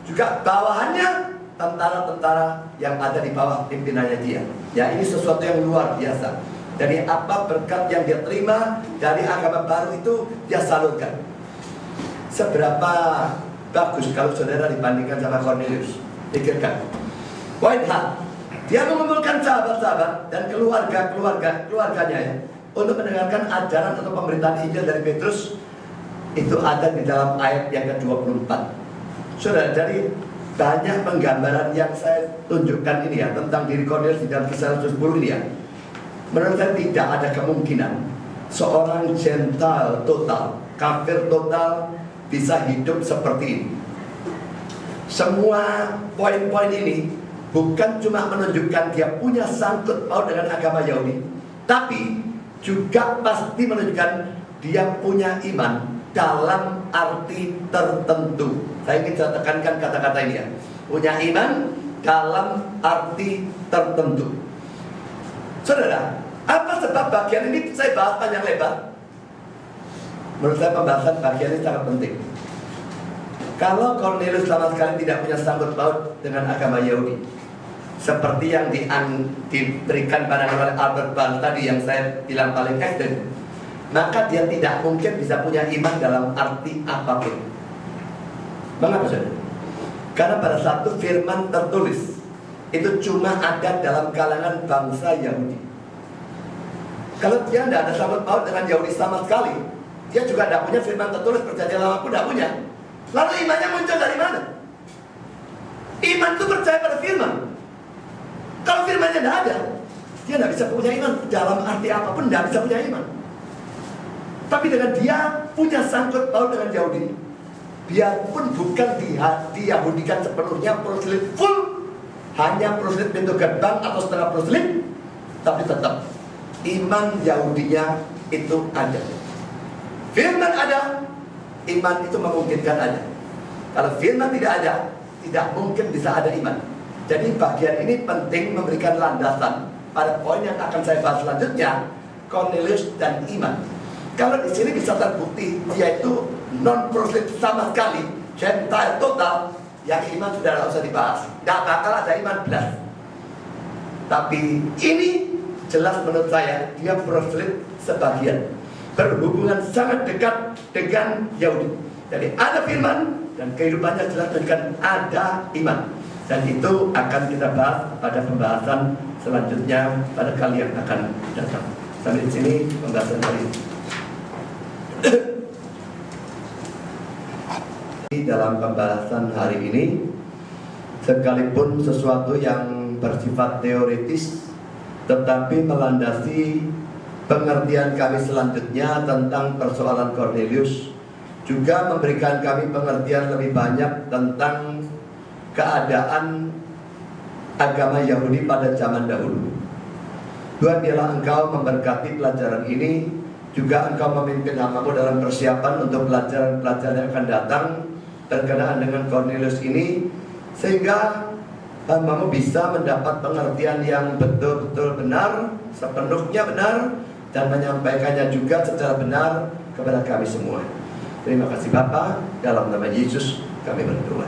juga bawahannya tentara-tentara yang ada di bawah pimpinannya dia. Ya, ini sesuatu yang luar biasa. Dari apa berkat yang dia terima dari agama baru itu dia salurkan. Seberapa bagus kalau saudara dibandingkan sama Cornelius? Pikirkan. Poin H, dia mengumpulkan sahabat-sahabat dan keluarganya ya, untuk mendengarkan ajaran atau pemberitaan Injil dari Petrus. Itu ada di dalam ayat yang ke-24. Saudara, dari banyak penggambaran yang saya tunjukkan ini ya tentang diri Cornelius di dalam Kisah 10 ini ya, menurut saya tidak ada kemungkinan seorang Gentile total, kafir total bisa hidup seperti ini. Semua poin-poin ini bukan cuma menunjukkan dia punya sangkut paut dengan agama Yahudi, tapi juga pasti menunjukkan dia punya iman dalam arti tertentu. Saya ingin saya tekankan kata-kata ini ya. Punya iman dalam arti tertentu. Saudara, apa sebab bagian ini saya bahas panjang lebar? Menurut saya pembahasan bagian ini sangat penting. Kalau Cornelius sama sekali tidak punya sangkut paut dengan agama Yahudi, seperti yang diberikan pandangan oleh Albert Barnes tadi yang saya bilang paling ekstrem, maka dia tidak mungkin bisa punya iman dalam arti apapun. Mengapa saudara? Karena pada satu firman tertulis itu cuma ada dalam kalangan bangsa Yahudi. Kalau dia tidak ada sangkut paut dengan Yahudi sama sekali, dia juga tidak punya firman tertulis perjanjian lama pun tidak punya. Lalu imannya muncul dari mana? Iman itu percaya pada firman. Kalau firmannya tidak ada, dia tidak bisa punya iman. Dalam arti apapun tidak bisa punya iman. Tapi dengan dia punya sangkut paut dengan Yahudi, biarpun bukan diyahudikan sepenuhnya, proselyt full, hanya proselyt pintu gerbang atau setengah proselyt, tapi tetap iman Yahudinya itu ada. Firman ada, iman itu memungkinkan ada. Kalau firman tidak ada, tidak mungkin bisa ada iman. Jadi bagian ini penting memberikan landasan pada poin yang akan saya bahas selanjutnya, Cornelius dan iman. Kalau di sini bisa terbukti dia itu non proselyt sama sekali, Gentile total, yang iman sudah tidak usah dibahas. Tidak bakal ada iman belas. Tapi ini jelas menurut saya dia proselyt sebagian, berhubungan sangat dekat dengan Yahudi. Jadi ada firman dan kehidupannya jelas menunjukkan ada iman. Dan itu akan kita bahas pada pembahasan selanjutnya pada kali yang akan datang. Sampai di sini pembahasan kali ini. Dalam pembahasan hari ini, sekalipun sesuatu yang bersifat teoritis, tetapi melandasi pengertian kami selanjutnya tentang persoalan Cornelius, juga memberikan kami pengertian lebih banyak tentang keadaan agama Yahudi pada zaman dahulu. Tuhan, biarlah Engkau memberkati pelajaran ini, juga Engkau memimpin hamba-Mu dalam persiapan untuk pelajaran-pelajaran yang akan datang berkenaan dengan Cornelius ini, sehingga hamba-Mu bisa mendapat pengertian yang betul-betul benar, sepenuhnya benar, dan menyampaikannya juga secara benar kepada kami semua. Terima kasih Bapa, dalam nama Yesus kami berdoa.